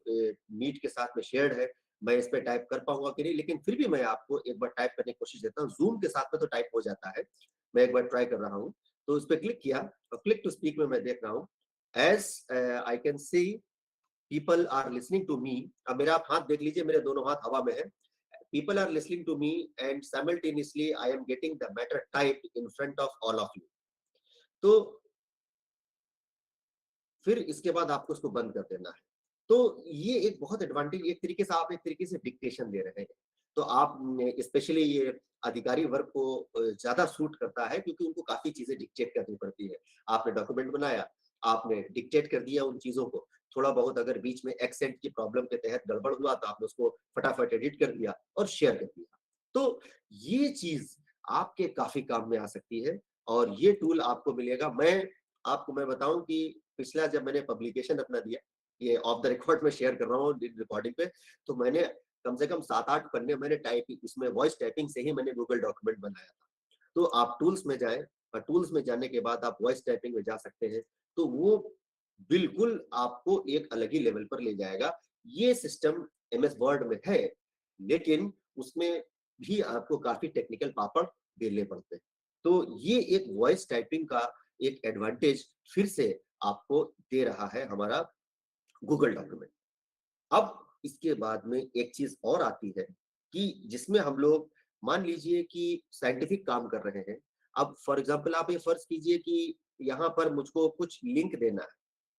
B: मीट के साथ में शेयर्ड है, मैं इस पे टाइप कर पाऊंगा कि नहीं, लेकिन फिर भी मैं आपको एक बार टाइप करने की कोशिश देता हूँ। जूम के साथ में तो टाइप हो जाता है, मैं एक बार ट्राई कर रहा हूँ। तो उस पर क्लिक किया और क्लिक टू स्पीक में मैं देख रहा हूँ, as I can see people are listening to me. अब मेरा आप हाथ देख लीजिए, मेरे दोनों हाथ हवा में है। People are listening to me and simultaneously I am getting the matter type in front of all of you. तो फिर इसके बाद आपको उसको बंद कर देना है। तो ये एक बहुत एडवांटेज, एक तरीके से आप एक तरीके से डिक्टेशन दे रहे हैं। तो आप स्पेशली ये अधिकारी वर्ग को ज्यादा सूट करता है, क्योंकि उनको काफी चीजें डिक्टेट करनी पड़ती है। आपने डॉक्यूमेंट बनाया, आपने डिक्टेट कर दिया उन चीजों को, थोड़ा बहुत अगर बीच में एक्सेंट की प्रॉब्लम के तहत गड़बड़ हुआ तो आपने उसको फटाफट एडिट कर दिया और शेयर कर दिया। तो ये चीज आपके काफी काम में आ सकती है, और ये टूल आपको मिलेगा। मैं बताऊं कि पिछला जब मैंने पब्लिकेशन अपना दिया, ये ऑफ द रिकॉर्ड में शेयर कर रहा हूँ रिकॉर्डिंग पे, तो मैंने कम से कम 7-8 पन्ने मैंने टाइपिंग, इसमें वॉइस टाइपिंग से ही मैंने गूगल डॉक्यूमेंट बनाया था। तो आप टूल्स में जाएं, और टूल्स में जाने के बाद आप वॉइस टाइपिंग में जा सकते हैं। तो वो बिल्कुल आपको एक अलग ही लेवल पर ले जाएगा। ये सिस्टम एमएस वर्ड में है, लेकिन उसमें भी आपको काफी टेक्निकल पापड़ बेलने पड़ते हैं। तो ये एक वॉइस टाइपिंग का एक एडवांटेज फिर से आपको दे रहा है हमारा गूगल डॉक्यूमेंट। अब इसके बाद में एक चीज और आती है कि जिसमें हम लोग मान लीजिए कि साइंटिफिक काम कर रहे हैं। अब फॉर एग्जांपल आप ये फर्ज कीजिए कि यहाँ पर मुझको कुछ लिंक देना है,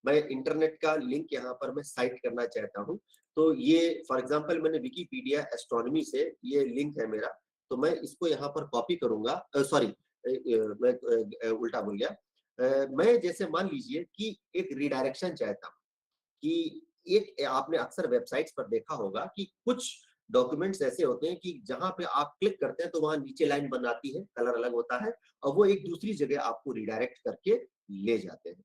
B: मैं इंटरनेट का लिंक यहाँ पर मैं साइट करना चाहता हूँ। तो ये फॉर एग्जांपल मैंने विकिपीडिया एस्ट्रोनॉमी से ये लिंक है मेरा, तो मैं इसको यहाँ पर कॉपी करूंगा। सॉरी, मैं उल्टा बोल गया। मैं जैसे मान लीजिए कि एक रिडायरेक्शन चाहता हूँ कि एक आपने अक्सर वेबसाइट्स पर देखा होगा कि कुछ डॉक्यूमेंट्स ऐसे होते हैं कि जहां पे आप क्लिक करते हैं तो वहां नीचे लाइन बन आती है, कलर अलग होता है, और वो एक दूसरी जगह आपको रिडायरेक्ट करके ले जाते हैं।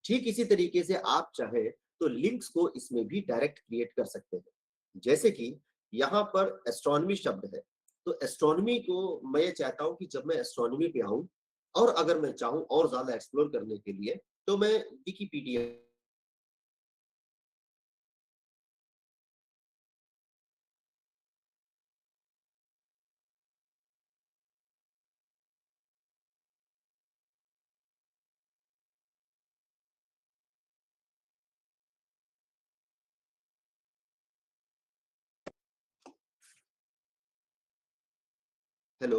B: ठीक इसी तरीके से आप चाहें तो लिंक्स को इसमें भी डायरेक्ट क्रिएट कर सकते हैं। जैसे कि यहाँ पर एस्ट्रोनॉमी शब्द है, तो एस्ट्रोनॉमी को मैं ये चाहता हूं कि जब मैं एस्ट्रोनॉमी पे आऊं, और अगर मैं चाहूं और ज्यादा एक्सप्लोर करने के लिए, तो मैं विकिपीडिया। हेलो,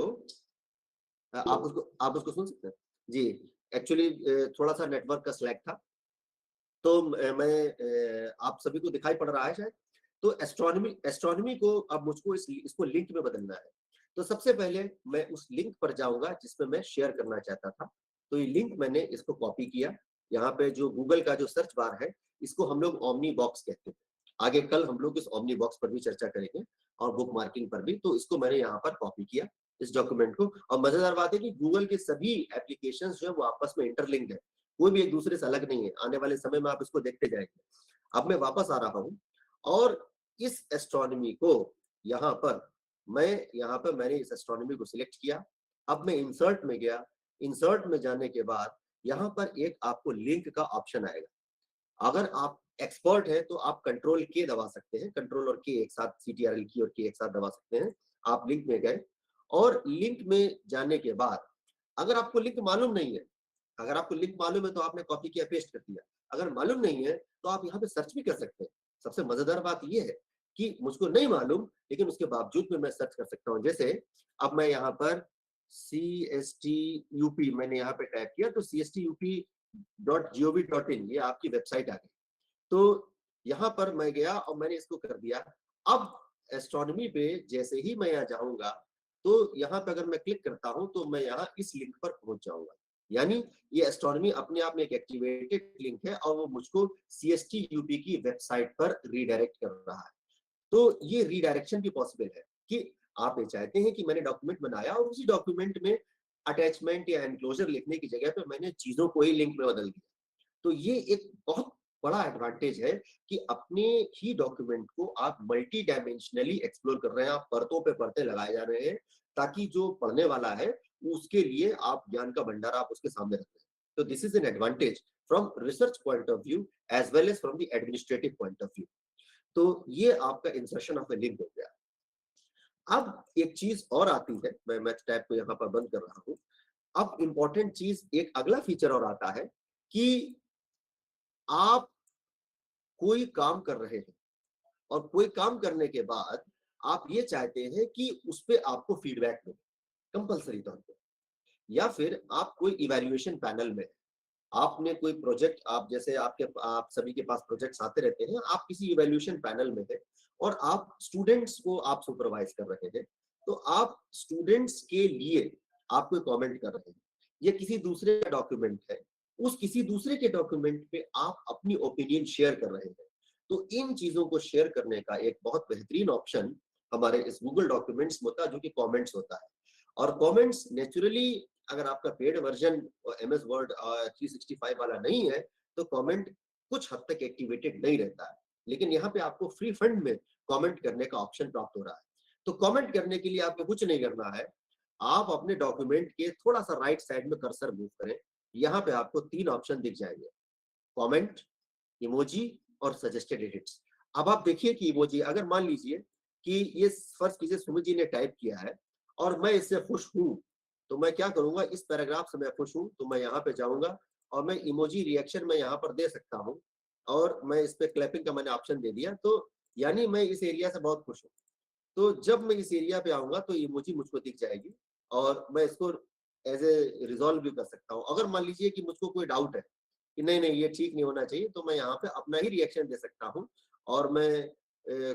B: आप उसको सुन सकते हैं जी। एक्चुअली थोड़ा सा नेटवर्क का स्लैग था। तो आप सभी को दिखाई पड़ रहा है शायद। तो एस्ट्रोनॉमी एस्ट्रोनॉमी को अब मुझको इसको लिंक में बदलना है। तो सबसे पहले मैं उस लिंक पर जाऊंगा जिसमें मैं शेयर करना चाहता था। तो ये लिंक मैंने इसको कॉपी किया। यहाँ पे जो गूगल का जो सर्च बार है, इसको हम लोग ओमनी बॉक्स कहते हैं। आगे कल हम लोग इस ओमनी बॉक्स पर भी चर्चा करेंगे, और बुक मार्किंग पर भी। तो इसको मैंने यहाँ पर कॉपी किया, इस डॉक्यूमेंट को। और मजेदार बात है कि गूगल के सभी एप्लीकेशन जो है वो आपस में इंटरलिंक्ड है, कोई भी एक दूसरे से अलग नहीं है। आने वाले समय में आप इसको देखते जाएंगे। अब मैं वापस आ रहा हूं, और इस एस्ट्रोनॉमी को यहाँ पर मैंने इस एस्ट्रोनॉमी को सिलेक्ट किया। अब मैं इंसर्ट में गया। इंसर्ट में जाने के बाद यहाँ पर एक आपको लिंक का ऑप्शन आएगा। अगर आप एक्सपर्ट है तो आप कंट्रोल के दबा सकते हैं, कंट्रोल और के एक साथ, CTRL की और के एक साथ दबा सकते हैं। आप लिंक में गए, और लिंक में जाने के बाद अगर आपको लिंक मालूम नहीं है, अगर आपको लिंक मालूम है तो आपने कॉपी किया, पेस्ट कर दिया। अगर मालूम नहीं है तो आप यहाँ पे सर्च भी कर सकते हैं। सबसे मजेदार बात यह है कि मुझको नहीं मालूम, लेकिन उसके बावजूद में मैं सर्च कर सकता हूँ। जैसे अब मैं यहाँ पर CSTUP मैंने यहाँ पे टाइप किया, तो CSTUP.gov.in ये आपकी वेबसाइट आ गई। तो यहाँ पर मैं गया और मैंने इसको कर दिया। अब एस्ट्रोनॉमी पे जैसे ही मैं यहाँ जाऊंगा, तो यहाँ पे अगर मैं क्लिक करता हूं तो मैं यहाँ इस लिंक पर पहुंच जाऊंगा। यानी ये एस्ट्रोनॉमी अपने आप में एक एक्टिवेटेड लिंक है, और वो मुझको CSTUP की वेबसाइट पर रीडायरेक्ट कर रहा है। तो ये रीडायरेक्शन भी पॉसिबल है कि आप ये चाहते हैं कि मैंने डॉक्यूमेंट बनाया और उसी डॉक्यूमेंट में अटैचमेंट या एनक्लोजर लिखने की जगह पे मैंने चीजों को ही लिंक में बदल दिया। तो ये एक बहुत बड़ा एडवांटेज है कि अपने ही डॉक्यूमेंट को आप मल्टी डायमेंशनली एक्सप्लोर कर रहे हैं, आप परतों पे परतें लगाए जा रहे हैं, ताकि जो पढ़ने वाला है उसके लिए आप ज्ञान का भंडार आप उसके सामने रख रहे हैं। तो this is an advantage from research point of view as well as from the administrative point of view. तो ये आपका इंसर्शन ऑफ ए लिंक हो गया। अब एक चीज और आती है, मैं टैब को यहाँ पर बंद कर रहा हूँ। अब इंपॉर्टेंट चीज, एक अगला फीचर और आता है कि आप कोई काम कर रहे हैं और कोई काम करने के बाद आप ये चाहते हैं कि उस पे आपको फीडबैक मिले कंपल्सरी तौर पे, या फिर आप कोई इवैल्यूएशन पैनल में, आपने कोई प्रोजेक्ट, आप जैसे आप सभी के पास प्रोजेक्ट्स आते रहते हैं, आप किसी इवैल्यूएशन पैनल में है और आप स्टूडेंट्स को आप सुपरवाइज कर रहे हैं, तो आप स्टूडेंट्स के लिए आप कोई कमेंट कर रहे हैं, ये किसी दूसरे का डॉक्यूमेंट है, उस किसी दूसरे के डॉक्यूमेंट पे आप अपनी ओपिनियन शेयर कर रहे हैं। तो इन चीजों को शेयर करने का एक बहुत बेहतरीन ऑप्शन हमारे इस गूगल डॉक्यूमेंट्स में होता है, जो कि कमेंट्स होता है। और कमेंट्स नेचुरली, अगर आपका पेड वर्जन MS वर्ड 365 वाला नहीं है, तो कमेंट कुछ हद तक एक्टिवेटेड नहीं रहता है, लेकिन यहाँ पे आपको फ्री फंड में कमेंट करने का ऑप्शन प्राप्त हो रहा है। तो कमेंट करने के लिए आपको कुछ नहीं करना है, आप अपने डॉक्यूमेंट के थोड़ा सा राइट साइड में कर्सर मूव करें, यहाँ पे आपको 3 ऑप्शन दिख जाएंगे, कमेंट, इमोजी और सजेस्टेड एडिट्स। अब आप देखिए कि इमोजी, अगर मान लीजिए कि ये फर्ज कीजिए सुमित जी ने टाइप किया है और मैं इससे खुश हूं, तो मैं क्या करूंगा, इस पैराग्राफ से मैं खुश हूं तो मैं यहाँ पे जाऊंगा और मैं इमोजी रिएक्शन में यहाँ पर दे सकता हूं, और मैं इस पे क्लैपिंग का मैंने ऑप्शन दे दिया, तो यानी मैं इस एरिया से बहुत खुश हूँ। तो जब मैं इस एरिया पे आऊंगा तो इमोजी मुझको दिख जाएगी और मैं इसको एज ए रिजॉल्व भी कर सकता हूँ। अगर मान लीजिए कि मुझको कोई डाउट है कि नहीं नहीं ये ठीक नहीं होना चाहिए, तो मैं यहाँ पे अपना ही रिएक्शन दे सकता हूँ और मैं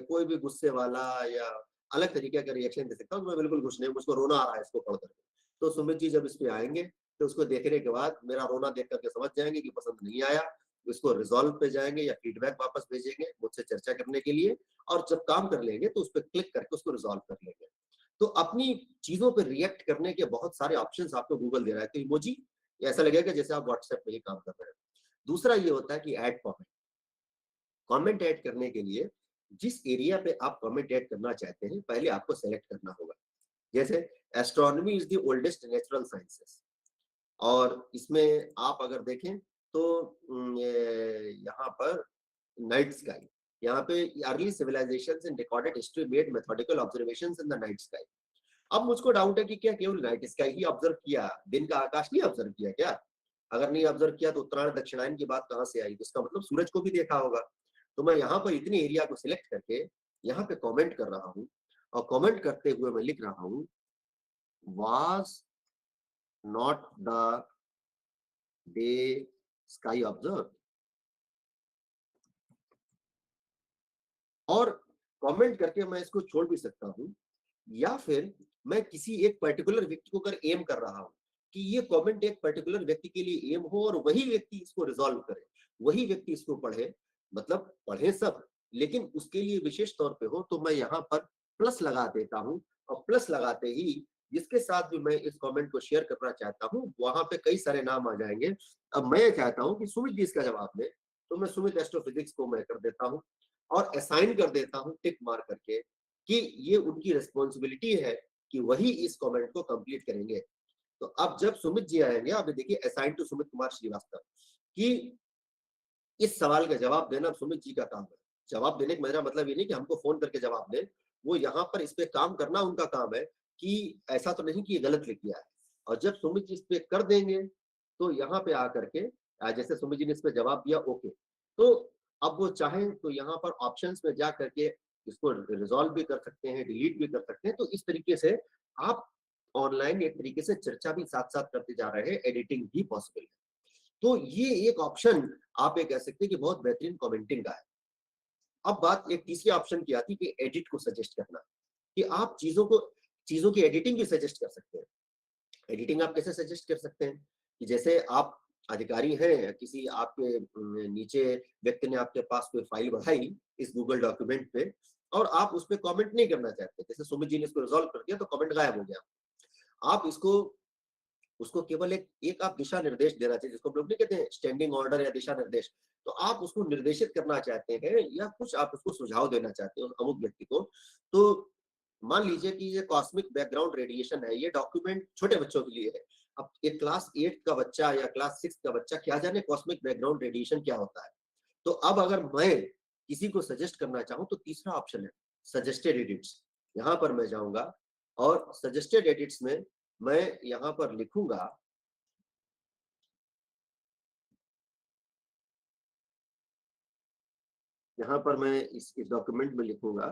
B: कोई भी गुस्से वाला या अलग तरीके का रिएक्शन दे सकता हूँ। मैं बिल्कुल खुश नहीं, मुझको रोना आ रहा है इसको पढ़ करके, तो सुमित जी जब इस पे आएंगे तो उसको देखने के बाद मेरा रोना देख करके समझ जाएंगे कि पसंद नहीं आया, उसको रिजॉल्व पे जाएंगे या फीडबैक वापस भेजेंगे मुझसे चर्चा करने के लिए, और जब काम कर लेंगे तो उस पर क्लिक करके उसको रिजॉल्व कर लेंगे। तो अपनी चीजों पर रिएक्ट करने के बहुत सारे ऑप्शंस आपको गूगल दे रहा है। तो इमोजी ऐसा लगेगा जैसे आप व्हाट्सएप में ही काम कर रहे हैं। दूसरा ये होता है कि ऐड कमेंट। कमेंट ऐड करने के लिए जिस एरिया पे आप कमेंट ऐड करना चाहते हैं, पहले आपको सेलेक्ट करना होगा। जैसे astronomy is the oldest natural sciences, और इसमें आप अगर देखें तो यहाँ पर नाइट स्काई, यहाँ पे early civilisations in recorded history made methodical observations in the night sky. अब मुझको डाउट है कि क्या केवल नाइट स्काई ही ऑब्जर्व किया, दिन का आकाश नहीं ऑब्जर्व किया क्या? अगर नहीं ऑब्जर्व किया तो उत्तरायण दक्षिणायन की बात कहां से आई? तो इसका मतलब सूरज को भी देखा होगा। तो मैं यहाँ पर इतने एरिया को सिलेक्ट करके यहाँ पे कमेंट कर रहा हूँ, और कमेंट करते हुए मैं लिख रहा हूँ, was not the day sky observe. और कमेंट करके मैं इसको छोड़ भी सकता हूं, या फिर मैं किसी एक पर्टिकुलर व्यक्ति को अगर एम कर रहा हूं कि ये कमेंट एक पर्टिकुलर व्यक्ति के लिए एम हो और वही व्यक्ति इसको रिजॉल्व करे, वही व्यक्ति इसको पढ़े, मतलब पढ़े सब, लेकिन उसके लिए विशेष तौर पे हो, तो मैं यहाँ पर प्लस लगा देता हूं, और प्लस लगाते ही जिसके साथ भी मैं इस कमेंट को शेयर करना चाहता हूं वहां पे कई सारे नाम आ जाएंगे। अब मैं चाहता हूं कि सुमित जी इसका जवाब दे, तो मैं सुमित एस्ट्रोफिजिक्स को मैं कर देता हूं और असाइन कर देता हूं टिक मार करके कि ये उनकी रिस्पॉन्सिबिलिटी है कि वही इस कमेंट को कंप्लीट करेंगे। तो अब जब सुमित जी आएंगे, आप देखिए असाइन टू सुमित कुमार श्रीवास्तव, कि इस सवाल का जवाब देना सुमित जी का काम है। जवाब देने का मेरा मतलब ये नहीं कि हमको फोन करके जवाब दे, वो यहाँ पर इस पे काम करना उनका काम है कि ऐसा तो नहीं कि ये गलत लिख दिया है। और जब सुमित जी इस पे कर देंगे तो यहाँ पे आकर के जैसे सुमित जी ने इस पे जवाब दिया ओके, तो अब वो चाहें तो यहाँ पर ऑप्शंस में जा करके इसको रिजॉल्व भी कर सकते हैं, डिलीट भी कर सकते हैं। तो इस तरीके से आप ऑनलाइन एक तरीके से चर्चा भी साथ साथ करते जा रहे हैं, एडिटिंग भी पॉसिबल है। तो ये एक ऑप्शन आप ये कह सकते हैं कि बहुत बेहतरीन कमेंटिंग का है। अब बात एक तीसरी ऑप्शन की आती है कि एडिट को सजेस्ट करना, कि आप चीजों की एडिटिंग भी सजेस्ट कर सकते हैं। एडिटिंग आप कैसे सजेस्ट कर सकते हैं कि जैसे आप अधिकारी हैं, किसी आपके नीचे व्यक्ति ने आपके पास कोई फाइल बढ़ाई इस गूगल डॉक्यूमेंट पे, और आप उस पर कमेंट नहीं करना चाहते, जैसे सुमित जी ने इसको रिजॉल्व कर दिया तो कमेंट गायब हो गया। आप इसको उसको केवल एक आप दिशा निर्देश देना चाहिए, जिसको हम लोग नहीं कहते हैं स्टैंडिंग ऑर्डर या दिशा निर्देश। तो आप उसको निर्देशित करना चाहते हैं या कुछ आप उसको सुझाव देना चाहते हो अमुक व्यक्ति को, तो मान लीजिए कि ये कॉस्मिक बैकग्राउंड रेडिएशन है, ये डॉक्यूमेंट छोटे बच्चों के लिए है। अब एक क्लास 8 का बच्चा या क्लास 6 का बच्चा क्या जाने कॉस्मिक बैकग्राउंड रेडिएशन क्या होता है। तो अब अगर मैं किसी को सजेस्ट करना चाहूं तो तीसरा ऑप्शन है सजेस्टेड एडिट्स। यहाँ पर मैं जाऊंगा और सजेस्टेड एडिट्स में मैं यहाँ पर लिखूंगा यहाँ पर मैं इस डॉक्यूमेंट में लिखूंगा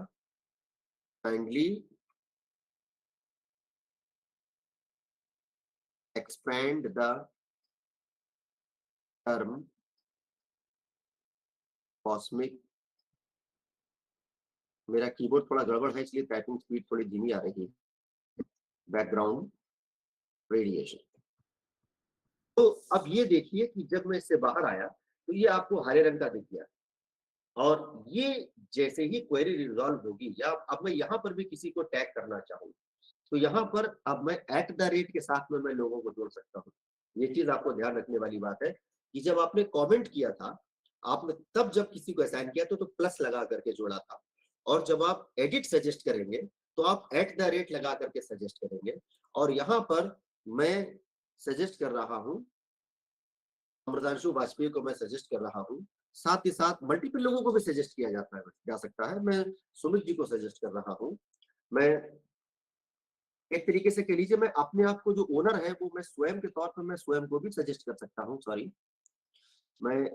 B: kindly expand the term cosmic। मेरा कीबोर्ड थोड़ा गड़बड़ है इसलिए टाइपिंग स्पीड थोड़ी धीमी आ रही है। Background radiation. तो अब ये देखिए कि जब मैं इससे बाहर आया तो ये आपको हरे रंग का दिख गया और ये जैसे ही क्वेरी रिजॉल्व होगी या अब मैं यहाँ पर भी किसी को टैग करना चाहूँ तो यहाँ पर अब मैं @ के साथ में मैं लोगों को जोड़ सकता हूँ। ये चीज आपको ध्यान रखने वाली बात है कि जब आपने कमेंट किया था आपने तब जब किसी को असाइन किया तो प्लस लगा करके जोड़ा था और जब आप एडिट सजेस्ट करेंगे तो आप @ लगा करके सजेस्ट करेंगे और यहाँ पर मैं सजेस्ट कर रहा हूँ अमृतांशु वाजपेयी को मैं सजेस्ट कर रहा हूँ। साथ ही साथ मल्टीपल लोगों को भी सजेस्ट किया जा सकता है। मैं सुमित जी को सजेस्ट कर रहा हूँ। मैं एक तरीके से कह लीजिए मैं अपने आप को जो ओनर है वो मैं स्वयं के तौर पर मैं स्वयं को भी सजेस्ट कर सकता हूँ। सॉरी, मैं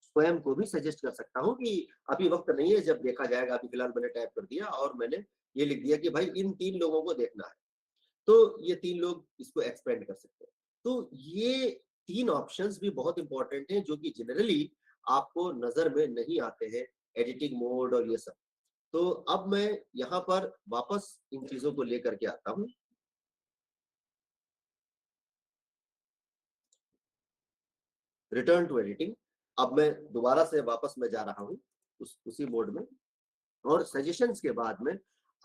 B: स्वयं को भी सजेस्ट कर सकता हूँ कि अभी वक्त नहीं है, जब देखा जाएगा। अभी फिलहाल मैंने टाइप कर दिया और मैंने ये लिख दिया कि भाई इन 3 लोगों को देखना है, तो ये 3 लोग इसको एक्सपेंड कर सकते हैं। तो ये 3 ऑप्शंस भी बहुत इंपॉर्टेंट हैं जो कि जनरली आपको नजर में नहीं आते हैं, एडिटिंग मोड और ये सब। तो अब मैं यहाँ पर वापस इन चीजों को लेकर के आता हूँ। Return to editing. अब मैं दोबारा से वापस मैं जा रहा हूँ उसी मोड में और सजेशंस के बाद में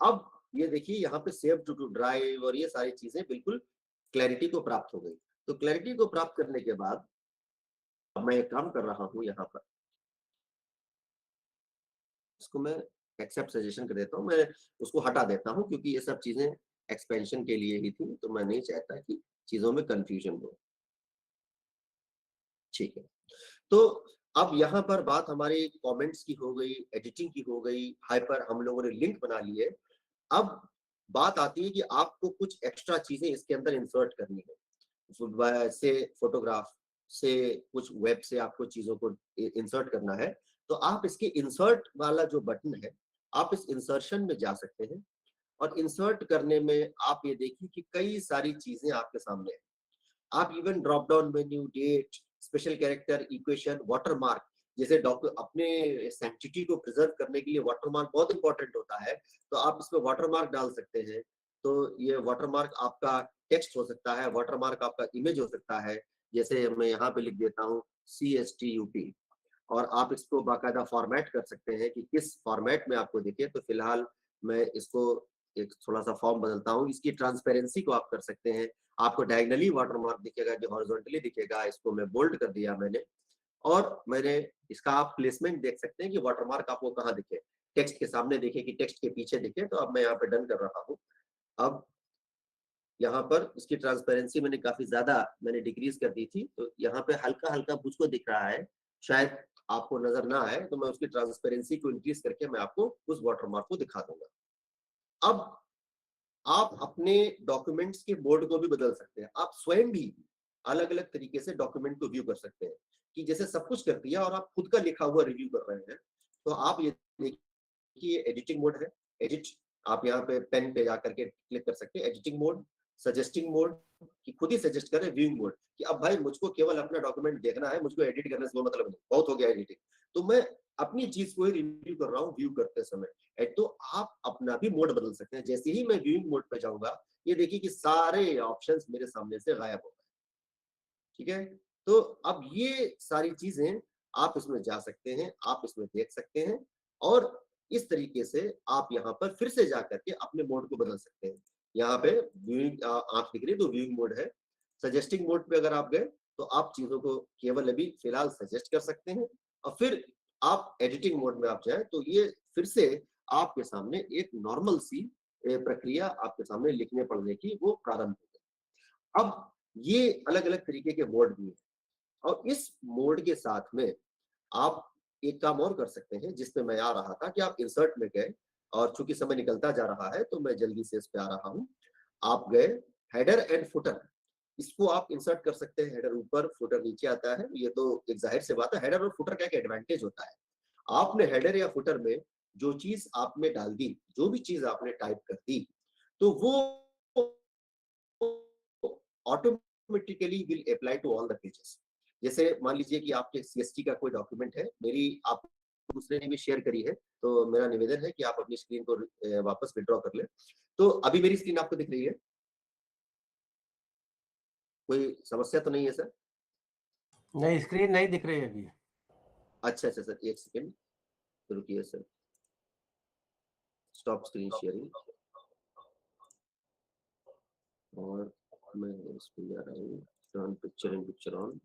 B: अब ये देखिए यहाँ पे सेव टू ड्राइव और ये सारी चीजें बिल्कुल क्लैरिटी को प्राप्त हो गई। तो क्लैरिटी को प्राप्त करने के बाद अब मैं एक काम कर रहा हूँ यहाँ पर इसको मैं एक्सेप्ट सजेशन कर देता हूँ। मैं उसको हटा देता हूँ क्योंकि ये सब चीजें एक्सपेंशन के लिए ही थी, तो मैं नहीं चाहता कि चीजों में कंफ्यूजन हो। ठीक है, तो अब यहाँ पर बात हमारी कमेंट्स की हो गई, एडिटिंग की हो गई, हाइपर हम लोगों ने लिंक बना लिए। अब बात आती है कि आपको कुछ एक्स्ट्रा चीजें इसके अंदर इंसर्ट करनी है, से फोटोग्राफ से कुछ वेब से आपको चीजों को इंसर्ट करना है। तो आप इसके इंसर्ट वाला जो बटन है आप इस इंसर्शन में जा सकते हैं और इंसर्ट करने में आप ये देखिए कि कई सारी चीजें आपके सामने है। आप even drop down menu, date, special character, equation, watermark जैसे अपने सैंक्टिटी को प्रिजर्व करने के लिए वाटरमार्क बहुत इंपॉर्टेंट होता है, तो आप इसमें वाटरमार्क डाल सकते हैं। तो ये वाटरमार्क आपका टेक्स्ट हो सकता है, वाटरमार्क आपका इमेज हो सकता है। जैसे मैं यहाँ पे लिख देता हूँ CSTUP और आप इसको बाकायदा फॉर्मेट कर सकते हैं कि किस फॉर्मेट में आपको दिखे। तो फिलहाल मैं इसको एक थोड़ा सा फॉर्म बदलता हूँ। इसकी ट्रांसपेरेंसी को आप कर सकते हैं, आपको डायगनली वाटरमार्क दिखेगा कि हॉरिजॉन्टली दिखेगा। इसको मैं बोल्ड कर दिया मैंने और मैंने इसका आप प्लेसमेंट देख सकते हैं कि वाटरमार्क आपको कहाँ दिखे, टेक्स्ट के सामने दिखे कि टेक्स्ट के पीछे दिखे। तो अब मैं यहाँ पे डन कर रहा हूँ। अब यहाँ पर इसकी ट्रांसपेरेंसी मैंने काफी ज्यादा मैंने डिक्रीज कर दी थी, तो यहाँ पे हल्का हल्का मुझको दिख रहा है, शायद आपको नजर ना आए, तो मैं उसकी ट्रांसपेरेंसी को इंक्रीज करके मैं आपको उस वाटरमार्क को दिखा दूंगा। अब आप अपने डॉक्यूमेंट्स के बोर्ड को भी बदल सकते हैं। आप स्वयं भी अलग अलग तरीके से डॉक्यूमेंट को व्यू कर सकते हैं कि जैसे सब कुछ कर दिया और आप खुद का लिखा हुआ रिव्यू कर रहे हैं। तो आप ये देखिए ये एडिटिंग मोड है, एडिट। आप यहाँ पे पेन पे जाकर के क्लिक कर सकते हैं। एडिटिंग मोड, सजेस्टिंग मोड कि खुद ही सजेस्ट करें, व्यूइंग मोड कि अब भाई मुझको केवल अपना डॉक्यूमेंट देखना है, मुझको एडिट करने से कोई मतलब नहीं, बहुत हो गया एडिटिंग, तो मैं अपनी चीज को ही रिव्यू कर रहा हूँ व्यू करते समय। तो आप अपना भी मोड बदल सकते हैं। जैसे ही मैं व्यूइंग मोड पे जाऊंगा ये देखिए कि सारे ऑप्शंस मेरे सामने से गायब हो गए। ठीक है, तो अब ये सारी चीजें आप इसमें जा सकते हैं, आप इसमें देख सकते हैं और इस तरीके से आप यहाँ पर फिर से जाकर के अपने मोड को बदल सकते हैं। यहाँ पे व्यूइंग आप दिख रही है तो व्यूइंग मोड है। सजेस्टिंग मोड पे अगर आप गए तो आप चीजों को केवल अभी फिलहाल सजेस्ट कर सकते हैं और फिर आप एडिटिंग मोड में आप जाए तो ये फिर से आपके सामने एक नॉर्मल सी प्रक्रिया आपके सामने लिखने पढ़ने की वो प्रारंभ हो गई। अब ये अलग अलग तरीके के मोड भी है और इस मोड के साथ में आप एक काम और कर सकते हैं जिसपे मैं आ रहा था कि आप इंसर्ट में गए, और चूंकि समय निकलता जा रहा है तो मैं जल्दी से इस पे आ रहा हूं। आप गए हेडर एंड फुटर, इसको आप इंसर्ट कर सकते हैं। हेडर ऊपर, फुटर नीचे आता है, ये तो एक जाहिर सी बात है। हेडर और फुटर का एक एडवांटेज होता है, आपने हेडर या फुटर में जो चीज आपने डाल दी, जो भी चीज आपने टाइप कर दी, तो वो automatically will apply to all the pages. जैसे मान लीजिए कि आपके सीएसटी का कोई डॉक्यूमेंट है, मेरी आप दूसरे ने भी शेयर करी है, तो मेरा निवेदन है कि आप अपनी स्क्रीन को वापस विड्रॉ कर ले। तो अभी मेरी स्क्रीन आपको दिख रही है? कोई समस्या तो नहीं है सर?
A: नहीं, स्क्रीन नहीं दिख रही है अभी।
B: अच्छा अच्छा सर, एक सेकेंड रुकिए सर। स्टॉप स्क्रीन शेयरिंग, और मैं इस पे जा रहा हूँ, turn picture in picture on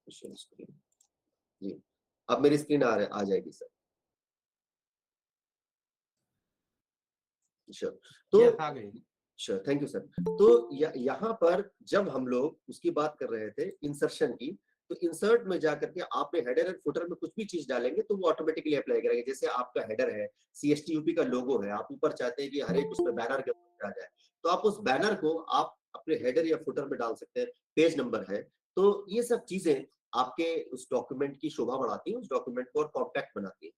B: screen. जी, अब मेरी स्क्रीन आ जाएगी सर। श्योर। तो
A: यस, आ गई।
B: Sure, thank you sir. तो यहाँ पर जब हम लोग उसकी बात कर रहे थे इंसर्शन की, तो इंसर्ट में जाकर के आपने हेडर एंड फुटर में कुछ भी चीज डालेंगे तो वो ऑटोमेटिकली अप्लाई करेंगे। जैसे आपका हेडर है, सीएसटीयूपी का लोगो है, आप ऊपर चाहते हैं कि हर एक उसमें बैनर के ऊपर आ जाए, तो आप उस बैनर को आप अपने हेडर या फुटर में डाल सकते हैं। पेज नंबर है, तो ये सब चीजें आपके उस डॉक्यूमेंट की शोभा बढ़ाती है, उस डॉक्यूमेंट को और कॉम्पैक्ट बनाती है।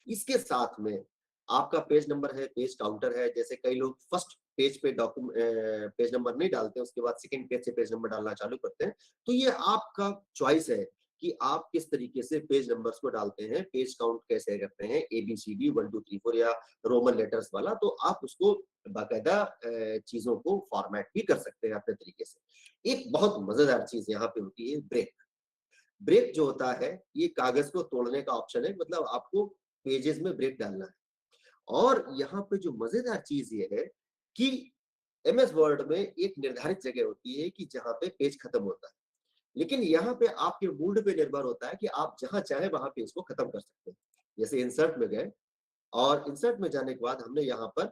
B: इसके साथ में आपका पेज नंबर है, पेज काउंटर है। जैसे कई लोग फर्स्ट पेज पे डॉक्यूमेंट पेज नंबर नहीं डालते, उसके बाद सेकंड पेज से पेज नंबर डालना चालू करते हैं, तो ये आपका चॉइस है कि आप किस तरीके से पेज नंबर्स को डालते हैं, पेज काउंट कैसे करते हैं, ABCD 1 2 3 4 या रोमन लेटर्स वाला। तो आप उसको बाकायदा चीजों को फॉर्मेट भी कर सकते हैं अपने तरीके से। एक बहुत मजेदार चीज यहाँ पे होती है ब्रेक। ब्रेक जो होता है, ये कागज को तोड़ने का ऑप्शन है, मतलब आपको पेजेस में ब्रेक डालना है। और यहाँ पे जो मजेदार चीज ये है कि MS वर्ड में एक निर्धारित जगह होती है कि जहां पे पेज खत्म होता है, लेकिन यहाँ पे आपके मूड पे निर्भर होता है कि आप जहां चाहे वहां पे इसको खत्म कर सकते हैं। जैसे इंसर्ट में गए, और इंसर्ट में जाने के बाद हमने यहाँ पर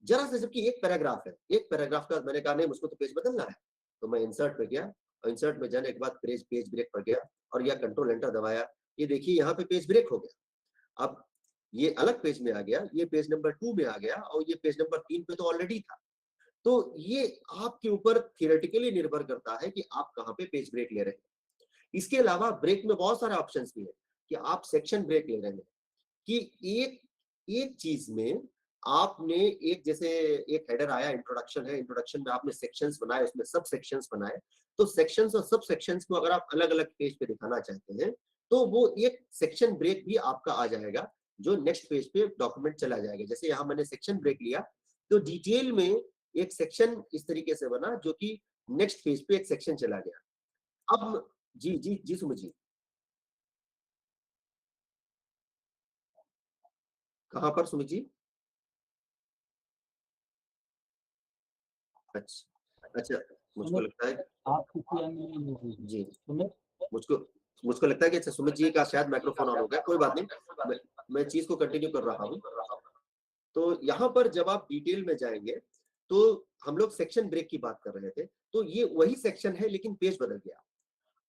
B: जरा से, जबकि एक पैराग्राफ है, एक पैराग्राफ का मैंने कहा नहीं मुझको तो पेज बदलना है, तो मैं इंसर्ट में गया, और इंसर्ट में जाने के बाद पेज पेज ब्रेक पर गया, और यह कंट्रोल एंटर दबाया। ये देखिए यहाँ पे पेज ब्रेक हो गया। अब ये अलग पेज में आ गया, ये पेज नंबर 2 में आ गया, और ये पेज नंबर 3 पे तो ऑलरेडी था। तो ये आपके ऊपर थियोरेटिकली निर्भर करता है कि आप कहाँ पे पेज ब्रेक ले रहे हैं। इसके अलावा ब्रेक में बहुत सारे ऑप्शंस भी है कि आप सेक्शन ब्रेक ले रहे हैं, कि एक एक चीज में आपने एक, जैसे एक हेडर आया, इंट्रोडक्शन है, इंट्रोडक्शन में आपने सेक्शंस बनाए, उसमें सब सेक्शंस बनाए, तो सेक्शंस और सब सेक्शंस को अगर आप अलग अलग पेज पे दिखाना चाहते हैं, तो वो एक सेक्शन ब्रेक भी आपका आ जाएगा, जो नेक्स्ट पेज पे डॉक्यूमेंट चला जाएगा। जैसे यहाँ मैंने सेक्शन ब्रेक लिया, तो डिटेल में एक सेक्शन इस तरीके से बना जो कि नेक्स्ट पेज पे एक सेक्शन चला गया। अब जी जी जी सुमित जी, कहाँ पर सुमित जी? अच्छा अच्छा, मुझको लगता है
A: आप किसी अन्य
B: जी,
A: सुमित,
B: मुझको मुझको लगता है कि अच्छा सुमित जी का शायद माइक्रोफोन ऑन हो गया, कोई बात नहीं, मैं चीज को कंटिन्यू कर रहा हूँ। तो यहाँ पर जब आप डिटेल में जाएंगे, तो हम लोग सेक्शन ब्रेक की बात कर रहे थे, तो ये वही सेक्शन है लेकिन पेज बदल गया।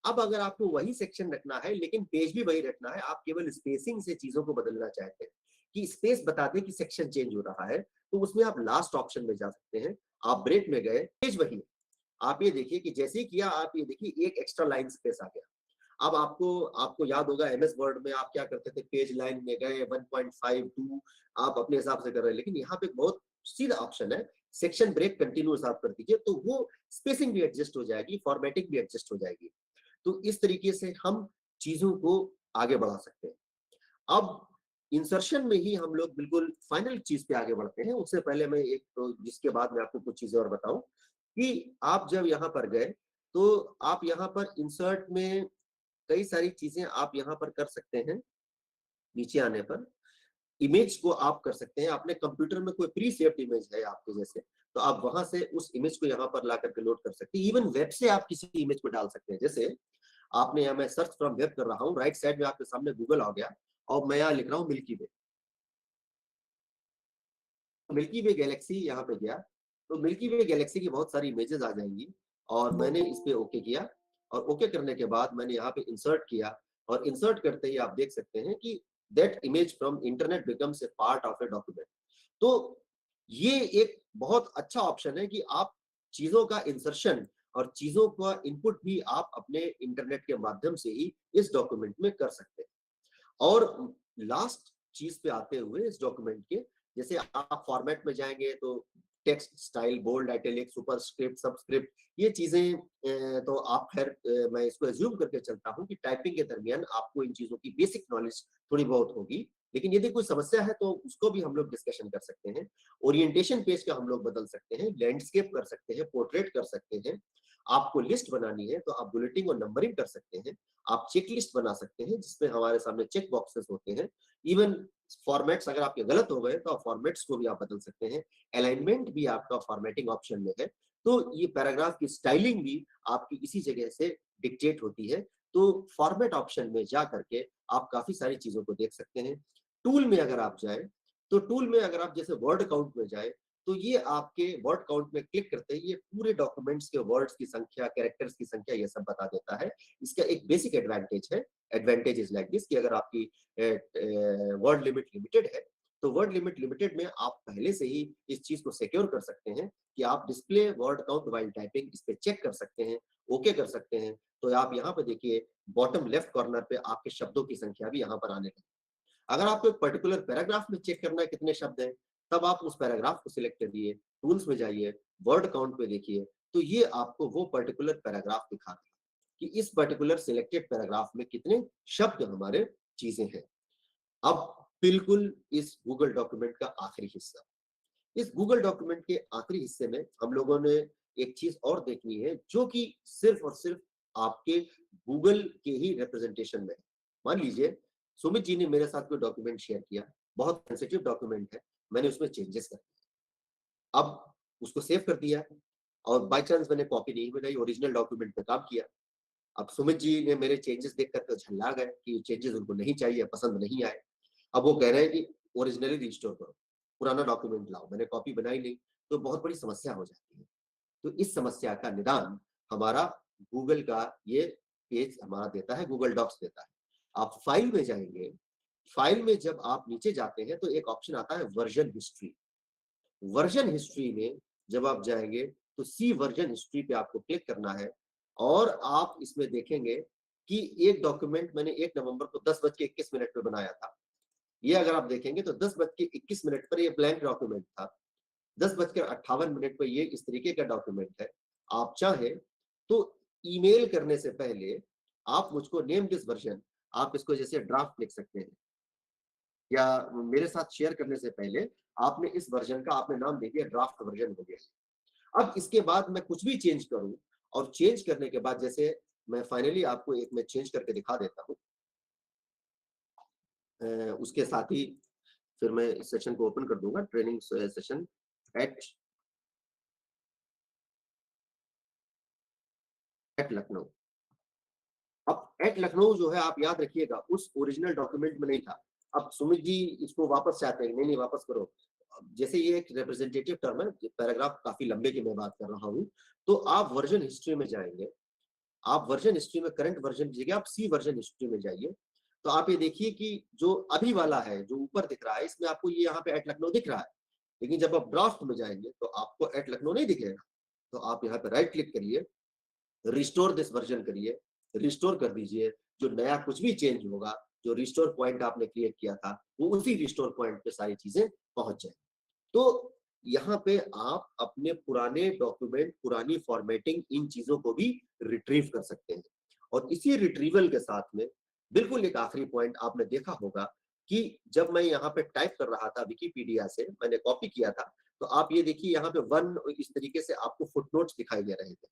B: अब अगर आपको वही सेक्शन रखना है लेकिन पेज भी वही रखना है, आप केवल स्पेसिंग से चीजों को बदलना चाहते हैं कि स्पेस बता दें कि सेक्शन चेंज हो रहा है, तो उसमें आप लास्ट ऑप्शन में जा सकते हैं। आप ब्रेक में गए, पेज वही है। आप ये देखिए कि जैसे ही किया, आप ये देखिए एक एक्स्ट्रा लाइन स्पेस आ गया। अब आपको आपको याद होगा MS वर्ड में आप क्या करते थे, पेज लाइन में गए 1.52, आप अपने हिसाब से कर रहे हैं, लेकिन यहाँ पे बहुत सीधा ऑप्शन है, सेक्शन ब्रेक कंटिन्यूअस आप कर दीजिए, तो वो स्पेसिंग भी एडजस्ट हो जाएगी, फॉर्मेटिंग भी एडजस्ट हो जाएगी। तो इस तरीके से हम चीजों को आगे बढ़ा सकते हैं। अब इंसर्शन में ही हम लोग बिल्कुल फाइनल चीज पे आगे बढ़ते हैं। उससे पहले मैं एक, तो जिसके बाद मैं आपको कुछ चीजें और बताऊं कि आप जब यहाँ पर गए, तो आप यहाँ पर इंसर्ट में कई सारी चीजें आप यहाँ पर कर सकते हैं। नीचे आने पर इमेज को आप कर सकते हैं, अपने कंप्यूटर में कोई प्री सेव्ड इमेज है आपके जैसे, तो आप वहां से उस इमेज को यहाँ पर ला करके लोड कर सकते हैं। इवन वेब से आप किसी इमेज को डाल सकते हैं। जैसे आपने यहाँ, मैं सर्च फ्रॉम वेब कर रहा हूँ, राइट साइड में आपके सामने गूगल आ गया, और मैं यहाँ लिख रहा हूँ मिल्की वे। मिल्की वे गैलेक्सी यहाँ पे गया, तो मिल्की वे गैलेक्सी की बहुत सारी इमेजेस आ जाएंगी, और मैंने इस पे ओके किया, और ओके करने के बाद मैंने यहाँ पे इंसर्ट किया, और इंसर्ट करते ही आप देख सकते हैं कि that image from internet becomes a part of a document. तो ये एक बहुत अच्छा ऑप्शन है कि आप चीजों का इंसर्शन और चीजों का इनपुट भी आप अपने इंटरनेट के माध्यम से ही इस डॉक्यूमेंट में कर सकते हैं। और लास्ट चीज पे आते हुए इस डॉक्यूमेंट के, जैसे आप फॉर्मेट में जाएंगे तो text style, bold, italic, superscript, subscript, ये चीजें तो आप खैर मैं इसको एज्यूम करके चलता हूं कि टाइपिंग के दरमियान आपको इन चीजों की बेसिक नॉलेज थोड़ी बहुत होगी, लेकिन यदि कोई समस्या है तो उसको भी हम लोग डिस्कशन कर सकते हैं। ओरिएंटेशन पेज का हम लोग बदल सकते हैं, लैंडस्केप कर सकते हैं, पोर्ट्रेट कर सकते हैं। आपको लिस्ट बनानी है तो आप बुलेटिंग और नंबरिंग कर सकते हैं। आप चेक लिस्ट बना सकते हैं जिसमें हमारे सामने चेक बॉक्सेस होते हैं। इवन फॉर्मेट्स अगर आपके गलत हो गए तो आप फॉर्मेट्स को भी आप बदल सकते हैं। अलाइनमेंट भी आपका फॉर्मेटिंग ऑप्शन में है। तो ये पैराग्राफ की स्टाइलिंग भी आपकी इसी जगह से डिक्टेट होती है। तो फॉर्मेट ऑप्शन में जा करके आप काफी सारी चीजों को देख सकते हैं। टूल में अगर आप जाए तो टूल में अगर आप जैसे वर्ड काउंट में जाए तो ये आपके वर्ड काउंट में क्लिक करते ही ये पूरे डॉक्यूमेंट्स के वर्ड्स की संख्या, कैरेक्टर्स की संख्या, ये सब बता देता है। इसका एक बेसिक एडवांटेज है, एडवांटेज इज लाइक दिस, कि अगर आपकी वर्ड लिमिट लिमिटेड है तो वर्ड लिमिट लिमिटेड में आप पहले से ही इस चीज को सिक्योर कर सकते हैं कि आप display word count while typing इस पे चेक कर सकते हैं, ओके कर सकते हैं। तो आप यहाँ पे देखिए बॉटम लेफ्ट कॉर्नर पे आपके शब्दों की संख्या भी यहाँ पर आने लगी। अगर आपको एक पर्टिकुलर पैराग्राफ में चेक करना है कितने शब्द हैं, तब आप उस पैराग्राफ को सिलेक्ट करिए, टूल्स में जाइए, वर्ड काउंट पे देखिए, तो ये आपको वो पर्टिकुलर पैराग्राफ दिखा देगा कि इस पर्टिकुलर सिलेक्टेड पैराग्राफ में कितने शब्द हमारे चीजें हैं। अब बिल्कुल इस गूगल डॉक्यूमेंट का आखिरी हिस्सा, इस गूगल डॉक्यूमेंट के आखिरी हिस्से में हम लोगों ने एक चीज और देखनी है जो कि सिर्फ और सिर्फ आपके गूगल के ही रिप्रेजेंटेशन में है। मान लीजिए सुमित जी ने मेरे साथ कोई डॉक्यूमेंट शेयर किया, बहुत सेंसिटिव डॉक्यूमेंट है, मैंने उसमें चेंजेस कर दिए, अब उसको सेव कर दिया और बाय चांस मैंने कॉपी नहीं बनाई, ओरिजिनल डॉक्यूमेंट पे काम किया। अब सुमित जी ने मेरे चेंजेस देख कर झल्ला गए कि चेंजेस उनको नहीं चाहिए, पसंद नहीं आए। अब वो कह रहे हैं कि ओरिजिनली रिस्टोर करो, पुराना डॉक्यूमेंट लाओ, मैंने कॉपी बनाई नहीं, तो बहुत बड़ी समस्या हो जाती है। तो इस समस्या का निदान हमारा गूगल का ये पेज हमारा देता है, गूगल डॉक्स देता है। आप फाइल में जाएंगे, फाइल में जब आप नीचे जाते हैं तो एक ऑप्शन आता है वर्जन हिस्ट्री। वर्जन हिस्ट्री में जब आप जाएंगे तो सी वर्जन हिस्ट्री पे आपको क्लिक करना है और आप इसमें देखेंगे कि एक डॉक्यूमेंट मैंने 1 नवंबर को 10:21 पे बनाया था। ये अगर आप देखेंगे तो 10:21 पर ये ब्लैंक डॉक्यूमेंट था। 10:58 पर ये इस तरीके का डॉक्यूमेंट है। आप चाहें तो ईमेल करने से पहले आप मुझको नेम दिस वर्जन, आप इसको जैसे ड्राफ्ट लिख सकते हैं, या मेरे साथ शेयर करने से पहले आपने इस वर्जन का आपने नाम दे दिया ड्राफ्ट वर्जन हो गया। अब इसके बाद मैं कुछ भी चेंज करूं और चेंज करने के बाद जैसे मैं फाइनली आपको एक मैं चेंज करके दिखा देता हूं, उसके साथ ही फिर मैं इस सेशन को ओपन कर दूंगा, ट्रेनिंग सेशन एट लखनऊ। अब एट लखनऊ जो है आप याद रखिएगा उस ओरिजिनल डॉक्यूमेंट में नहीं था। अब सुमित जी इसको वापस चाहते हैं, नहीं नहीं वापस करो। जैसे ये एक रिप्रेजेंटेटिव टर्म है, पैराग्राफ काफी लंबे की मैं बात कर रहा हूं, तो आप वर्जन हिस्ट्री में जाएंगे, आप वर्जन हिस्ट्री में करंट वर्जन की जगह आप सी वर्जन हिस्ट्री में जाइए। तो आप ये देखिए कि जो अभी वाला है जो ऊपर दिख रहा है इसमें आपको ये यहाँ पे एट लखनऊ दिख रहा है, लेकिन जब आप ड्राफ्ट में जाएंगे तो आपको एट लखनऊ नहीं दिखेगा। तो आप यहाँ पे राइट क्लिक करिए, रिस्टोर दिस वर्जन करिए, रिस्टोर कर दीजिए। जो नया कुछ भी चेंज होगा, जो रिस्टोर पॉइंट आपने क्रिएट किया था वो उसी रिस्टोर पॉइंट पे सारी चीजें पहुंच जाए। तो यहाँ पे आप अपने पुराने डॉक्यूमेंट, पुरानी फॉर्मेटिंग, इन चीजों को भी रिट्रीव कर सकते हैं। और इसी रिट्रीवल के साथ में बिल्कुल एक आखिरी पॉइंट आपने देखा होगा कि जब मैं यहाँ पे टाइप कर रहा था विकिपीडिया से, मैंने कॉपी किया था, तो आप ये देखिए यहाँ पे वन इस तरीके से आपको फुटनोट्स दिखाई दे रहे थे।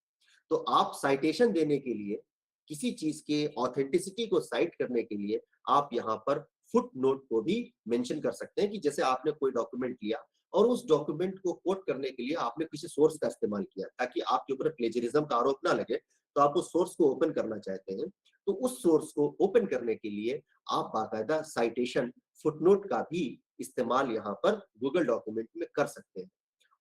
B: तो आप साइटेशन देने के लिए, किसी चीज के ऑथेंटिसिटी को साइट करने के लिए आप यहाँ पर फुट नोट को भी मेंशन कर सकते हैं कि जैसे आपने कोई डॉक्यूमेंट लिया और उस डॉक्यूमेंट को कोट करने के लिए आपने किसी सोर्स का इस्तेमाल किया ताकि आपके ऊपर प्लेजरिज्म का आरोप ना लगे, तो आप उस सोर्स को ओपन करना चाहते हैं, तो उस सोर्स को ओपन करने के लिए आप बाकायदा साइटेशन फुटनोट का भी इस्तेमाल यहाँ पर गूगल डॉक्यूमेंट में कर सकते हैं।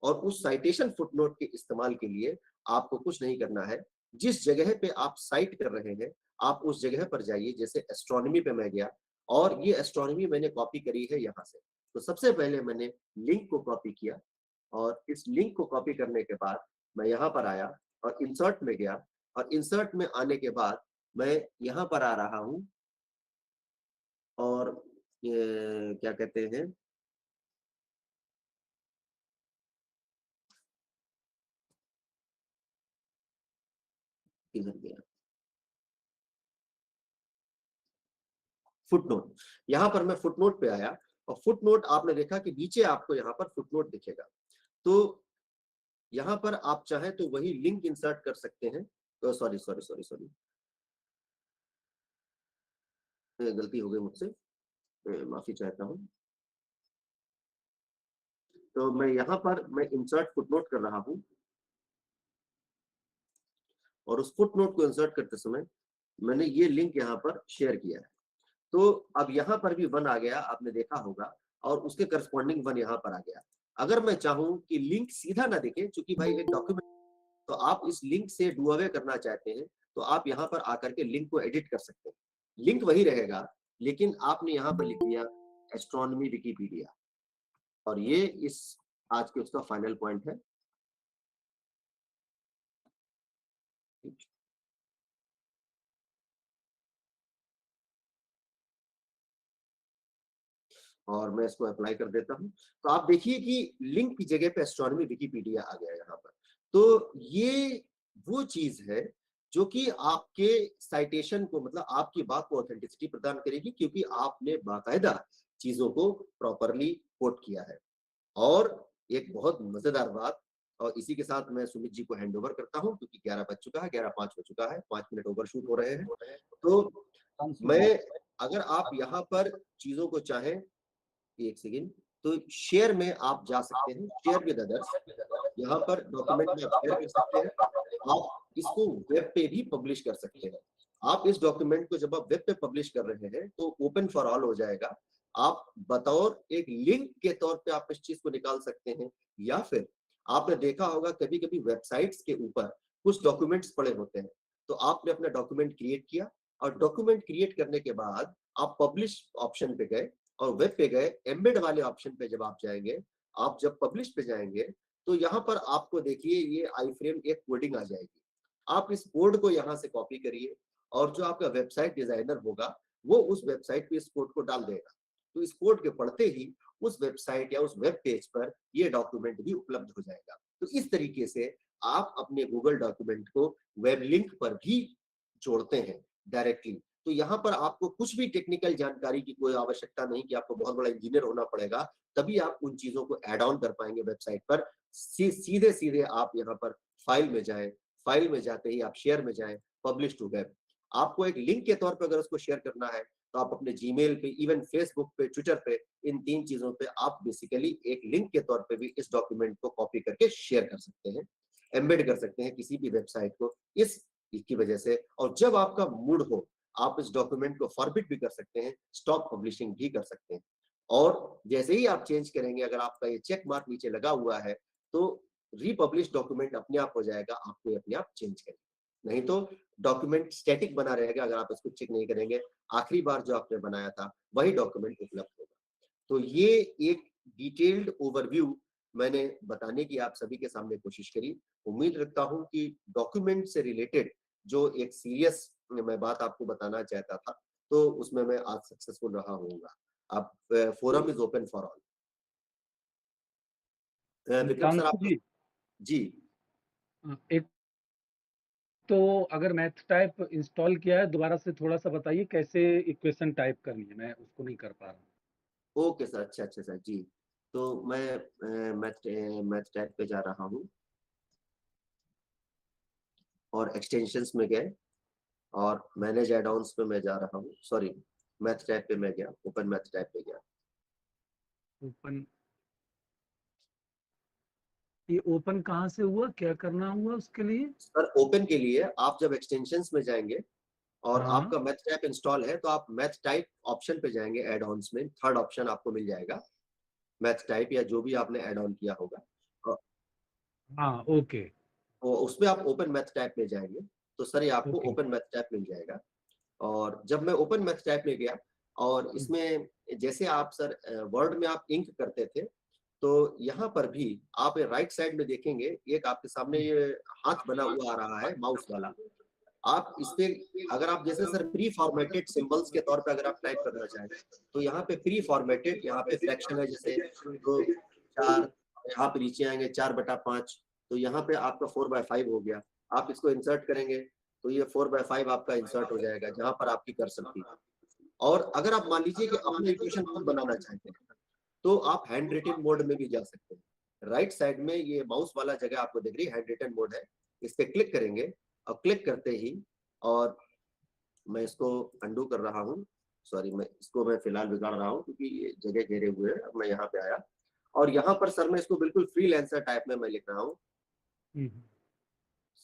B: और उस साइटेशन फुटनोट के इस्तेमाल के लिए आपको कुछ नहीं करना है, जिस जगह पे आप साइट कर रहे हैं आप उस जगह पर जाइए, जैसे एस्ट्रोनॉमी पे मैं गया और ये एस्ट्रोनॉमी मैंने कॉपी करी है यहाँ से। तो सबसे पहले मैंने लिंक को कॉपी किया और इस लिंक को कॉपी करने के बाद मैं यहाँ पर आया और इंसर्ट में गया और इंसर्ट में आने के बाद मैं यहाँ पर आ रहा हूँ और ये क्या कहते हैं, किधर गया, फुटनोट। यहाँ पर मैं फुटनोट पे आया और फुटनोट आपने देखा कि नीचे आपको यहाँ पर फुटनोट दिखेगा। तो यहाँ पर आप चाहें तो वही लिंक इंसर्ट कर सकते हैं। तो सॉरी सॉरी सॉरी सॉरी, गलती हो गई मुझसे, माफी चाहता हूँ। तो मैं यहाँ पर मैं इंसर्ट फुटनोट कर रहा हूँ और उस फुटनोट को इंसर्ट करते समय मैंने ये लिंक यहाँ पर शेयर किया है। तो अब यहाँ पर भी वन आ गया, आपने देखा होगा, और उसके करस्पॉन्डिंग वन यहाँ पर आ गया। अगर मैं चाहूं कि लिंक सीधा ना दिखे, क्योंकि भाई एक डॉक्यूमेंट, तो आप इस लिंक से डू अवे करना चाहते हैं तो आप यहाँ पर आकर के लिंक को एडिट कर सकते हैं। लिंक वही रहेगा, लेकिन आपने यहाँ पर लिख दिया एस्ट्रोनॉमी विकिपीडिया, और ये इस आज के उसका फाइनल पॉइंट है। और मैं इसको अप्लाई कर देता हूं, तो आप देखिए कि लिंक की जगह पे एस्ट्रोनॉमी विकिपीडिया आ गया यहाँ पर। तो ये वो चीज है जो कि आपके साइटेशन को, मतलब आपकी बात को ऑथेंटिसिटी प्रदान करेगी, क्योंकि आपने बाकायदा चीजों को प्रॉपरली कोट किया है। और एक बहुत मजेदार बात, और इसी के साथ मैं सुमित जी को हैंड ओवर करता हूं, क्योंकि 11 बज चुका है, 11:05 हो चुका है, 5 मिनट ओवर शूट हो रहे हैं। तो मैं, अगर आप यहाँ पर चीजों को चाहें, एक सेकेंड, तो शेयर में आप जा सकते हैं, शेयर विद अदर्स, यहाँ पर डॉक्यूमेंट में आप शेयर कर सकते हैं। आप इसको वेब पे भी पब्लिश कर सकते हैं। आप इस डॉक्यूमेंट को जब आप वेब पे पब्लिश कर रहे हैं तो ओपन फॉर ऑल हो जाएगा। आप बतौर एक लिंक के तौर पे आप इस चीज को निकाल सकते हैं, या फिर आपने देखा होगा कभी कभी वेबसाइट्स के ऊपर कुछ डॉक्यूमेंट्स पड़े होते हैं, तो आपने अपना डॉक्यूमेंट क्रिएट किया और डॉक्यूमेंट क्रिएट करने के बाद आप पब्लिश ऑप्शन पे गए और वेब पे गए, एम्बेड वाले ऑप्शन पे जब आप जाएंगे, आप जब पब्लिश पे जाएंगे, तो यहाँ पर आपको देखिए ये आई फ्रेम एक कोडिंग आ जाएगी। आप इस कोड को यहाँ से कॉपी करिए और जो आपका वेबसाइट डिजाइनर होगा वो उस वेबसाइट पे इस कोड को डाल देगा। तो इस कोड के पढ़ते ही उस वेबसाइट या उस वेब पेज पर ये डॉक्यूमेंट भी उपलब्ध हो जाएगा। तो इस तरीके से आप अपने गूगल डॉक्यूमेंट को वेब लिंक पर भी जोड़ते हैं डायरेक्टली। तो यहाँ पर आपको कुछ भी टेक्निकल जानकारी की कोई आवश्यकता नहीं कि आपको बहुत बड़ा इंजीनियर होना पड़ेगा, तभी आप उन चीजों को ऐड ऑन कर पाएंगे वेबसाइट पर। सीधे सीधे आप यहाँ पर फाइल में जाएं, फाइल में जाते ही आप शेयर में जाएं, पब्लिश टू वेब। आपको एक लिंक के तौर पर अगर उसको शेयर करना है तो आप अपने जीमेल पे, इवन फेसबुक पे, ट्विटर पे, इन 3 चीजों पे आप बेसिकली एक लिंक के तौर पे भी इस डॉक्यूमेंट को कॉपी करके शेयर कर सकते हैं, एम्बेड कर सकते हैं किसी भी वेबसाइट को इसकी वजह से। और जब आपका मूड हो आप इस डॉक्यूमेंट को फॉरबिट भी कर सकते हैं, स्टॉप पब्लिशिंग भी कर सकते हैं। और जैसे ही आप चेंज करेंगे, अगर आपका ये चेक मार्क नीचे लगा हुआ है तो रीपब्लिश डॉक्यूमेंट अपने आप हो जाएगा, आपको अपने आप चेंज करेंगे। नहीं तो डॉक्यूमेंट स्टैटिक बना रहेगा अगर आप इसको चेक नहीं करेंगे, आखिरी बार जो आपने बनाया था वही डॉक्यूमेंट उपलब्ध होगा। तो ये एक डिटेल्ड ओवरव्यू मैंने बताने की आप सभी के सामने कोशिश करी। उम्मीद रखता हूं कि डॉक्यूमेंट से रिलेटेड जो एक सीरियस मैं बात आपको बताना चाहता था, तो उसमें मैं आज सक्सेसफुल रहा होऊंगा। अब forum is open for all. Vikram sir, आप
C: जी
B: जी।
C: एक तो अगर मैथ टाइप इंस्टॉल किया है, दोबारा से थोड़ा सा बताइए कैसे इक्वेशन टाइप करनी है, मैं उसको नहीं कर पा रहा हूँ।
B: ओके सर, अच्छा अच्छा सर जी। तो मैं मैथ टाइप पे जा रहा हूँ और एक्सटेंशंस में गए और मैनेज एड ऑन्स पे मैं जा रहा हूँ, सॉरी मैथ टाइप पे मैं गया, ओपन मैथ टाइप पे गया।
C: ओपन, ये ओपन कहाँ से हुआ, क्या करना हुआ उसके लिए?
B: सर ओपन के लिए आप जब एक्सटेंशंस में जाएंगे और
C: हाँ,
B: आपका मैथ टाइप इंस्टॉल है तो आप मैथ टाइप ऑप्शन पे जाएंगे, एड ऑन्स में थर्ड ऑप्शन आपको मिल जाएगा, मैथ टाइप या जो भी आपने एड ऑन किया होगा,
C: हाँ, ओके।
B: तो उसमें आप ओपन मैथ टाइप में जाएंगे तो सर ये आपको
C: ओके,
B: ओपन मैथ टाइप मिल जाएगा। और जब मैं ओपन मैथ टाइप में गया और इसमें जैसे आप सर वर्ड में आप इंक करते थे, तो यहाँ पर भी आप राइट साइड में देखेंगे एक आपके सामने ये हाथ बना हुआ आ रहा है माउस वाला। आप इस पे अगर आप जैसे सर प्री फॉर्मेटेड सिंबल्स के तौर पे अगर आप टाइप करना चाहें तो यहाँ पे प्री फॉर्मेटेड, यहाँ पे फ्रैक्शन है जैसे 2, 4, यहाँ पे नीचे आएंगे 4/5, तो यहाँ पे आपका 4/5 हो गया। आप इसको इंसर्ट करेंगे तो ये 4/5 आपका इंसर्ट हो जाएगा जहां पर आपकी कर्सर थी। और अगर आप मान लीजिए कि अपना इक्वेशन खुद बनाना चाहते हैं तो आप हैंड रिटन मोड में भी जा सकते हैं। राइट साइड में ये माउस वाला जगह आपको दिख रही है, हैंड रिटन मोड है, इस पे क्लिक करेंगे और क्लिक करते ही, और मैं इसको अंडू कर रहा हूँ, सॉरी मैं फिलहाल बिगाड़ रहा हूँ क्योंकि ये जगह घेरे हुए है। अब मैं यहाँ पे आया और यहाँ पर सर मैं इसको बिल्कुल फ्रीलांसर टाइप में मैं लिख रहा हूँ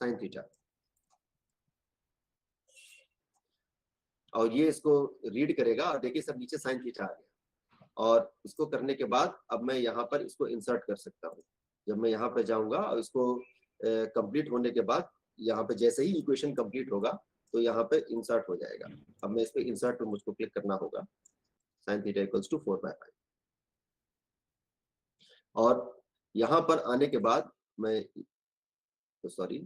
B: sin थीटा, और ये इसको रीड करेगा और देखिए सब नीचे sin थीटा आ गया। और इसको करने के बाद अब मैं यहाँ पर इसको इंसर्ट कर सकता हूँ। जब मैं यहाँ पे जाऊंगा और इसको कंप्लीट होने के बाद यहाँ पे जैसे ही इक्वेशन कंप्लीट होगा तो यहाँ पे इंसर्ट हो जाएगा। अब मैं इस पे इंसर्ट पे मुझको क्लिक करना होगा, sin थीटा इक्वल्स टू 4/5। और यहाँ पर आने के बाद मैं sorry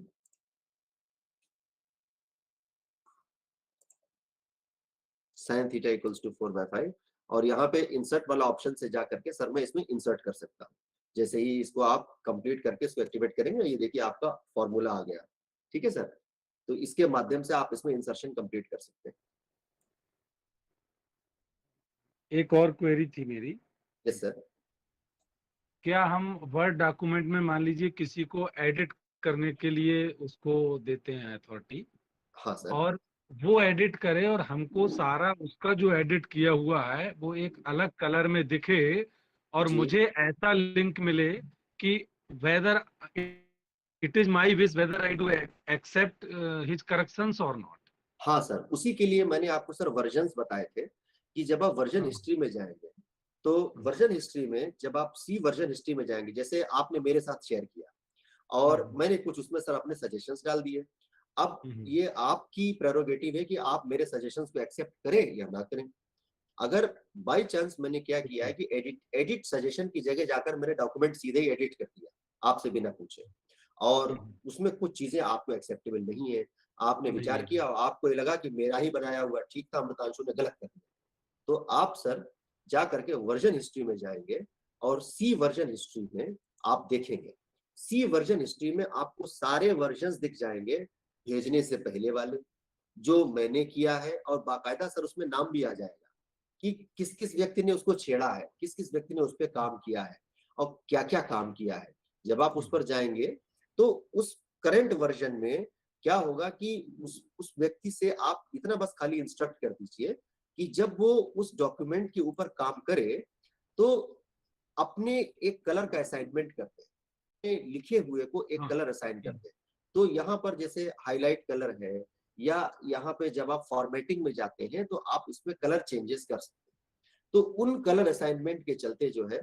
B: sin theta equals to 4/5, और यहाँ पे इंसर्ट वाला ऑप्शन से जा करके सर मैं इसमें इंसर्ट कर सकता हूँ। जैसे ही इसको आप कंप्लीट करके इसको एक्टिवेट करेंगे, ये देखिए आपका फॉर्मूला आ गया। ठीक है सर, तो इसके माध्यम से आप इसमें इंसर्शन कंप्लीट कर सकते हैं।
C: एक और क्वेरी थी मेरी।
B: Yes sir.
C: क्या हम वर्ड डॉक्यूमेंट में मान लीजिए किसी को एडिट करने के लिए उसको देते हैं अथॉरिटी,
B: हाँ सर।
C: और वो एडिट करे और हमको सारा उसका जो एडिट किया हुआ है वो एक अलग कलर में दिखे, और
B: जी।
C: मुझे ऐसा लिंक मिले कि whether it is my wish whether I do accept his corrections और नॉट।
B: हाँ सर, उसी के लिए मैंने आपको सर वर्जन्स बताए थे कि जब आप वर्जन हिस्ट्री में जाएंगे तो वर्जन हिस्ट्री में जब आप सी वर्जन हिस्ट्री में जाएंगे, जैसे आपने मेरे साथ शेयर किया और मैंने कुछ उसमें सर अपने सजेशंस डाल दिए। अब ये आपकी प्रेरोगेटिव है कि आप मेरे सजेशंस को एक्सेप्ट करें या ना करें। अगर बाय चांस मैंने क्या किया है कि एडिट सजेशन की जगह जाकर मैंने डॉक्यूमेंट सीधे ही एडिट कर दिया आपसे बिना पूछे, और उसमें कुछ चीजें आपको एक्सेप्टेबल नहीं है, आपने विचार किया और आपको ये लगा कि मेरा ही बनाया हुआ ठीक था, अमृतांशु ने गलत कर दिया, तो आप सर जा करके वर्जन हिस्ट्री में जाएंगे और सी वर्जन हिस्ट्री में आप देखेंगे। सी वर्जन हिस्ट्री में आपको सारे वर्जन्स दिख जाएंगे, भेजने से पहले वाले जो मैंने किया है, और बाकायदा सर उसमें नाम भी आ जाएगा कि किस किस व्यक्ति ने उसको छेड़ा है, किस किस व्यक्ति ने उस पर काम किया है और क्या क्या काम किया है। जब आप उस पर जाएंगे तो उस करंट वर्जन में क्या होगा कि उस व्यक्ति से आप इतना बस खाली इंस्ट्रक्ट कर दीजिए कि जब वो उस डॉक्यूमेंट के ऊपर काम करे तो अपने एक कलर का असाइनमेंट करते हैं, लिखे हुए को एक कलर असाइन करते हैं। तो यहाँ पर जैसे हाईलाइट कलर है, या यहाँ पे जब आप फॉर्मेटिंग में जाते हैं तो आप इसमें कलर चेंजेस कर सकते हैं। तो उन कलर असाइनमेंट के चलते जो है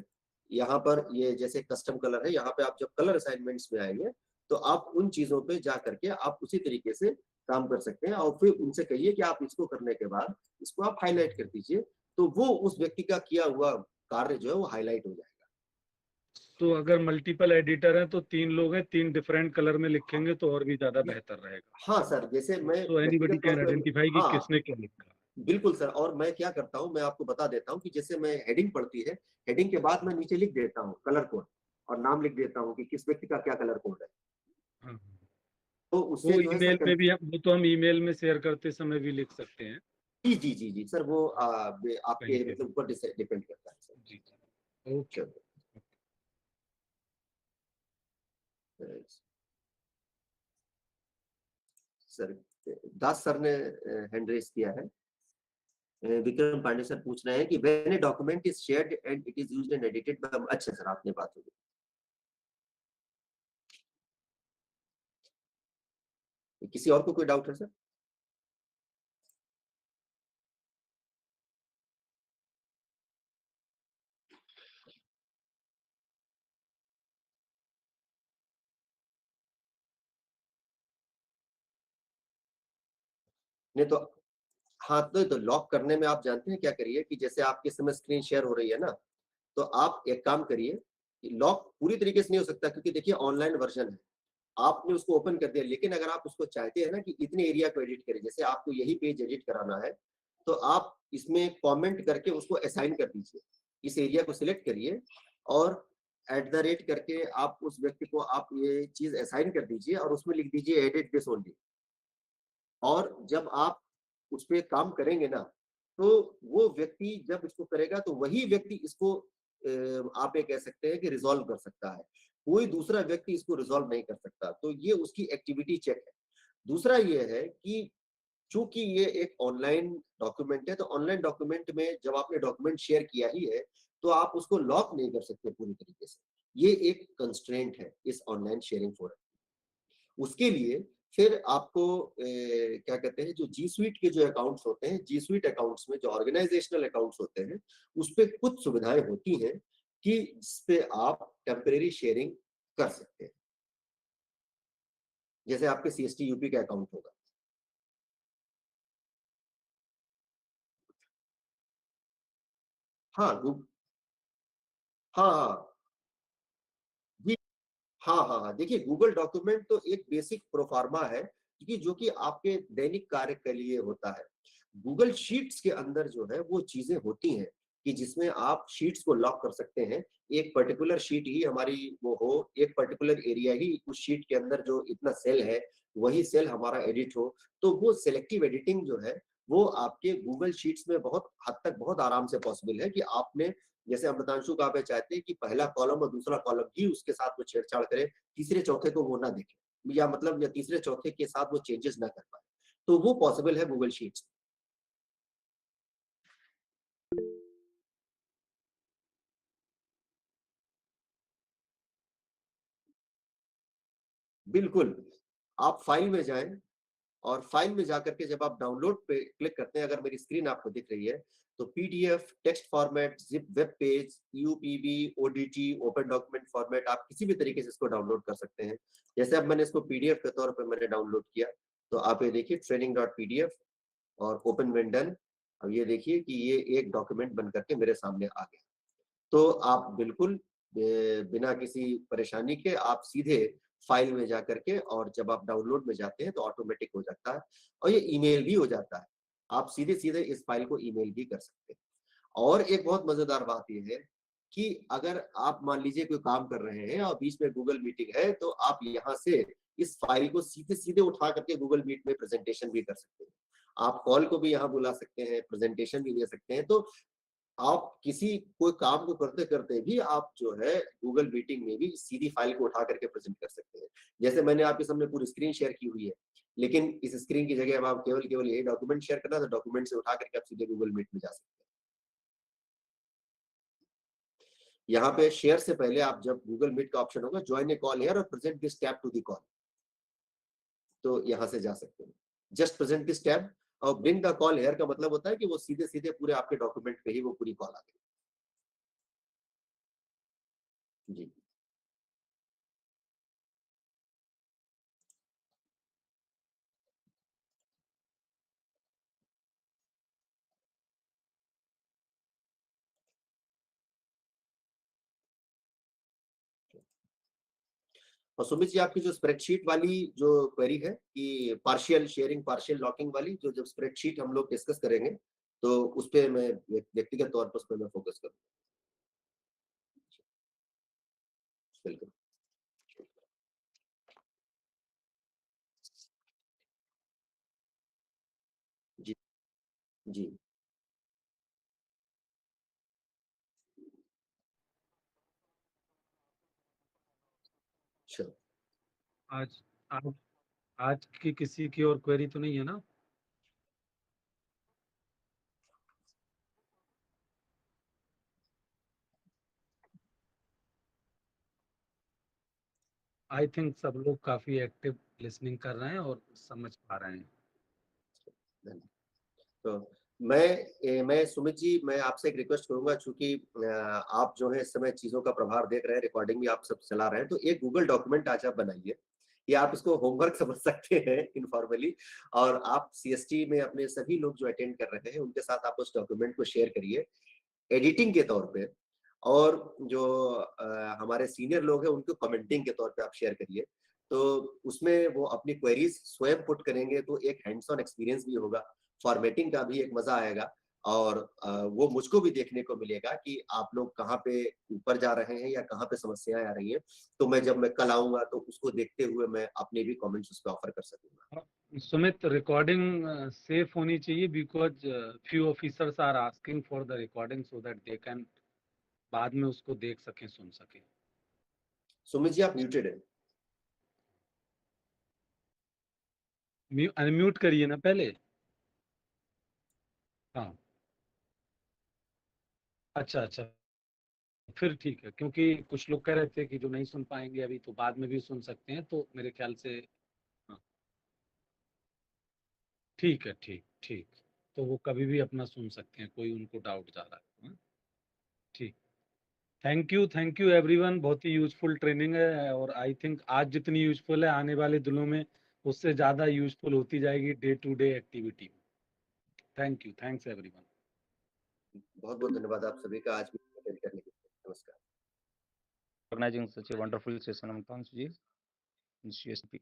B: यहाँ पर ये जैसे कस्टम कलर है, यहाँ पे आप जब कलर असाइनमेंट्स में आएंगे तो आप उन चीजों पे जा करके आप उसी तरीके से काम कर सकते हैं, और फिर उनसे कहिए कि आप इसको करने के बाद इसको आप हाईलाइट कर दीजिए, तो वो उस व्यक्ति का किया हुआ कार्य जो है वो हाईलाइट हो जाएगा।
C: तो अगर मल्टीपल एडिटर हैं तो 3 लोग हैं, 3 डिफरेंट कलर में लिखेंगे तो और भी ज्यादा बेहतर रहेगा।
B: हाँ सर, जैसे मैं
C: तो एनीबॉडी
B: व्यक्तिगत
C: कैन
B: तौर
C: आइडेंटिफाई
B: पे,
C: कि
B: हाँ
C: किसने क्या लिखा।
B: बिल्कुल सर, और मैं क्या करता हूँ मैं आपको बता देता हूँ कि जैसे मैं हेडिंग पड़ती है, हेडिंग के बाद मैं नीचे लिख देता हूँ कलर कोड और नाम लिख देता हूँ कि किस व्यक्ति का क्या कलर कोड है,
C: हाँ,
B: तो उससे
C: वो
B: जो है
C: ईमेल
B: सर
C: में भी वो तो हम ईमेल में शेयर करते समय भी लिख सकते हैं
B: जी जी जी जी सर, वो
C: कहीं
B: आपके
C: पे
B: मतलब ऊपर डिपेंड करता है सर।
C: जी जी ओके।
B: चलो सर, दास सर ने हैंड रेस किया है। विक्रम पांडे सर पूछ रहे हैं कि when a document is shared and it is used and edited by, अच्छा सर आपने बात होगी। किसी और को कोई डाउट है सर? नहीं तो हाँ, तो लॉक करने में आप जानते हैं क्या करिए कि जैसे आपके समय स्क्रीन शेयर हो रही है ना, तो आप एक काम करिए, लॉक पूरी तरीके से नहीं हो सकता क्योंकि देखिए ऑनलाइन वर्जन है, आपने उसको ओपन कर दिया, लेकिन अगर आप उसको चाहते हैं ना कि इतने एरिया को एडिट करें, जैसे आपको यही पेज एडिट कराना है, तो आप इसमें कमेंट करके उसको असाइन कर दीजिए, इस एरिया को सिलेक्ट करिए और @ करके आप उस व्यक्ति को आप ये चीज असाइन कर दीजिए और उसमें लिख दीजिए एडिट दिस ओनली। और जब आप उस पे काम करेंगे ना, तो वो व्यक्ति जब इसको करेगा तो वही व्यक्ति इसको आप ये कह सकते हैं कि रिज़ॉल्व कर सकता है। कोई दूसरा व्यक्ति इसको रिज़ॉल्व नहीं कर सकता, तो ये उसकी एक्टिविटी चेक है। दूसरा ये है कि चूँकि ये एक ऑनलाइन डॉक्यूमेंट है, तो ऑनलाइन डॉक्यूमेंट में जब आपने डॉक्यूमेंट शेयर किया ही है, तो आप उसको लॉक नहीं कर सकते पूरी तरीके से। ये एक कंस्ट्रेंट है इस ऑनलाइन शेयरिंग फोरम। उसके लिए फिर आपको क्या कहते हैं जो जी स्वीट के जो अकाउंट्स होते हैं, जी स्वीट अकाउंट्स में जो ऑर्गेनाइजेशनल अकाउंट्स होते हैं, उसपे कुछ सुविधाएं होती हैं कि जिसपे आप टेम्परेरी शेयरिंग कर सकते हैं। जैसे आपके सीएसटी यूपी का अकाउंट होगा। हाँ, हाँ, हाँ, जी, हाँ, हाँ, हाँ। देखिए गूगल डॉक्यूमेंट तो एक बेसिक प्रोफार्मा है क्योंकि जो कि आपके दैनिक कार्य के लिए होता है। गूगल शीट्स के अंदर जो है वो चीजें होती हैं कि जिसमें आप शीट्स को लॉक कर सकते हैं। एक पर्टिकुलर शीट ही हमारी वो हो, एक पर्टिकुलर एरिया ही उस शीट के अंदर जो इतना सेल है, वही सेल हमारा एडिट हो। तो वो सिलेक्टिव एडिटिंग जो है, वो आपके गूगल शीट्स में बहुत हद तक बहुत आराम से पॉसिबल है कि आपने जैसे अमृतांशु का आप चाहते हैं कि पहला कॉलम और दूसरा कॉलम ही उसके साथ वो छेड़छाड़ करे, तीसरे चौथे को वो ना देखे या मतलब या तीसरे चौथे के साथ वो चेंजेस ना कर पाए, तो वो पॉसिबल है गूगल शीट्स। बिल्कुल, आप फाइल में जाएं और फाइल में जाकर के जब आप डाउनलोड पे क्लिक करते हैं, अगर मेरी स्क्रीन आपको दिख रही है, तो PDF, text format, zip web page, यूपीबी, ओडीटी, ओपन डॉक्यूमेंट फॉर्मेट, आप किसी भी तरीके से इसको डाउनलोड कर सकते हैं। जैसे अब मैंने इसको पीडीएफ के तौर पर मैंने डाउनलोड किया, तो आप ये देखिए training.pdf और ओपन व्हेन डन। अब ये देखिए कि ये एक डॉक्यूमेंट बन करके मेरे सामने आ गया। तो आप बिल्कुल बिना किसी परेशानी के आप सीधे फाइल में जा करके और जब आप डाउनलोड में जाते हैं तो ऑटोमेटिक हो जाता है और ये ईमेल भी हो जाता है। आप सीधे-सीधे इस फाइल को ईमेल भी कर सकते हैं। और एक बहुत मजेदार बात ये है कि अगर आप मान लीजिए कोई काम कर रहे हैं और बीच में गूगल मीटिंग है, तो आप यहाँ से इस फाइल को सीधे-सीधे उठा करके गूगल मीट में प्रेजेंटेशन भी कर सकते हैं। आप कॉल को भी यहाँ बुला सकते हैं, प्रेजेंटेशन भी दे सकते हैं। तो आप किसी कोई काम को करते-करते भी आप जो है गूगल मीटिंग में भी सीधी फाइल को उठा करके प्रेज़ेंट कर सकते हैं। जैसे मैंने आपके सामने पूरी स्क्रीन शेयर की हुई है, लेकिन इस स्क्रीन की जगह अब आप केवल यही डॉक्यूमेंट शेयर करना है, तो डॉक्यूमेंट से उठा करके आप सीधे गूगल मीट में जा सकते हैं। यहाँ पे शेयर से पहले आप जब गूगल मीट का ऑप्शन होगा, जॉइन ए कॉल हियर और present this tab to the call, तो यहाँ से जा सकते हैं। जस्ट प्रेज़ेंट दिस टैब और ब्रिंग द कॉल हियर का मतलब होता है कि वो सीधे-सीधे पूरे आपके डॉक्यूमेंट पे ही वो पूरी कॉल आ गई। जी। और सुमित जी आपकी जो स्प्रेडशीट वाली जो क्वेरी है कि पार्शियल शेयरिंग पार्शियल लॉकिंग वाली जो जब स्प्रेडशीट हम लोग डिस्कस करेंगे, तो उस पे मैं व्यक्तिगत तौर पर उस पे मैं फोकस करूंगा। बिल्कुल। जी। जी। चलो।
C: आज आज आज की किसी की और क्वेरी तो नहीं है ना? आई थिंक सब लोग काफी एक्टिव लिसनिंग कर रहे हैं और समझ पा रहे हैं।
B: धन्यवाद। तो मैं सुमित जी मैं आपसे एक रिक्वेस्ट करूंगा, चूंकि आप जो है इस समय चीजों का प्रभार देख रहे हैं, रिकॉर्डिंग भी आप सब चला रहे हैं, तो एक गूगल डॉक्यूमेंट आज आप बनाइए। या आप इसको होमवर्क समझ सकते हैं इनफॉर्मली, और आप सीएसटी में अपने सभी लोग जो अटेंड कर रहे हैं उनके साथ आप उस डॉक्यूमेंट को शेयर करिए एडिटिंग के तौर पे, और जो हमारे सीनियर लोग हैं उनको कमेंटिंग के तौर पे आप शेयर करिए। तो उसमें वो अपनी क्वेरीज स्वयं पुट करेंगे तो एक हैंड्स ऑन एक्सपीरियंस भी होगा, फॉर्मेटिंग का भी एक मजा आएगा, और वो मुझको भी देखने को मिलेगा कि आप लोग कहाँ पे ऊपर जा रहे हैं या कहाँ पे समस्याएं आ रही हैं। तो मैं कल आऊंगा तो उसको देखते हुए मैं अपने भी कमेंट्स उस पर ऑफर कर सकूंगा।
C: सुमित, रिकॉर्डिंग सेफ होनी चाहिए because few officers are asking for the recording so that they can बाद में उसको देख सकें, सुन सकें।
B: सुमित जी आप म्यूटेड है।
C: अनम्यूट करिए ना पहले। हाँ, अच्छा अच्छा, फिर ठीक है, क्योंकि कुछ लोग कह रहे थे कि जो नहीं सुन पाएंगे अभी तो बाद में भी सुन सकते हैं, तो मेरे ख्याल से हाँ, ठीक है, ठीक ठीक, तो वो कभी भी अपना सुन सकते हैं, कोई उनको डाउट जा रहा है। हाँ, ठीक। थैंक यू एवरीवन, बहुत ही यूजफुल ट्रेनिंग है, और आई थिंक आज जितनी यूजफुल है आने वाले दिनों में उससे ज़्यादा यूजफुल होती जाएगी day to day activity. Thank you, thanks everyone.
B: बहुत बहुत धन्यवाद आप सभी का आज भी अटेंड करने के लिए। नमस्कार।
D: Organizing such a wonderful session on CSP.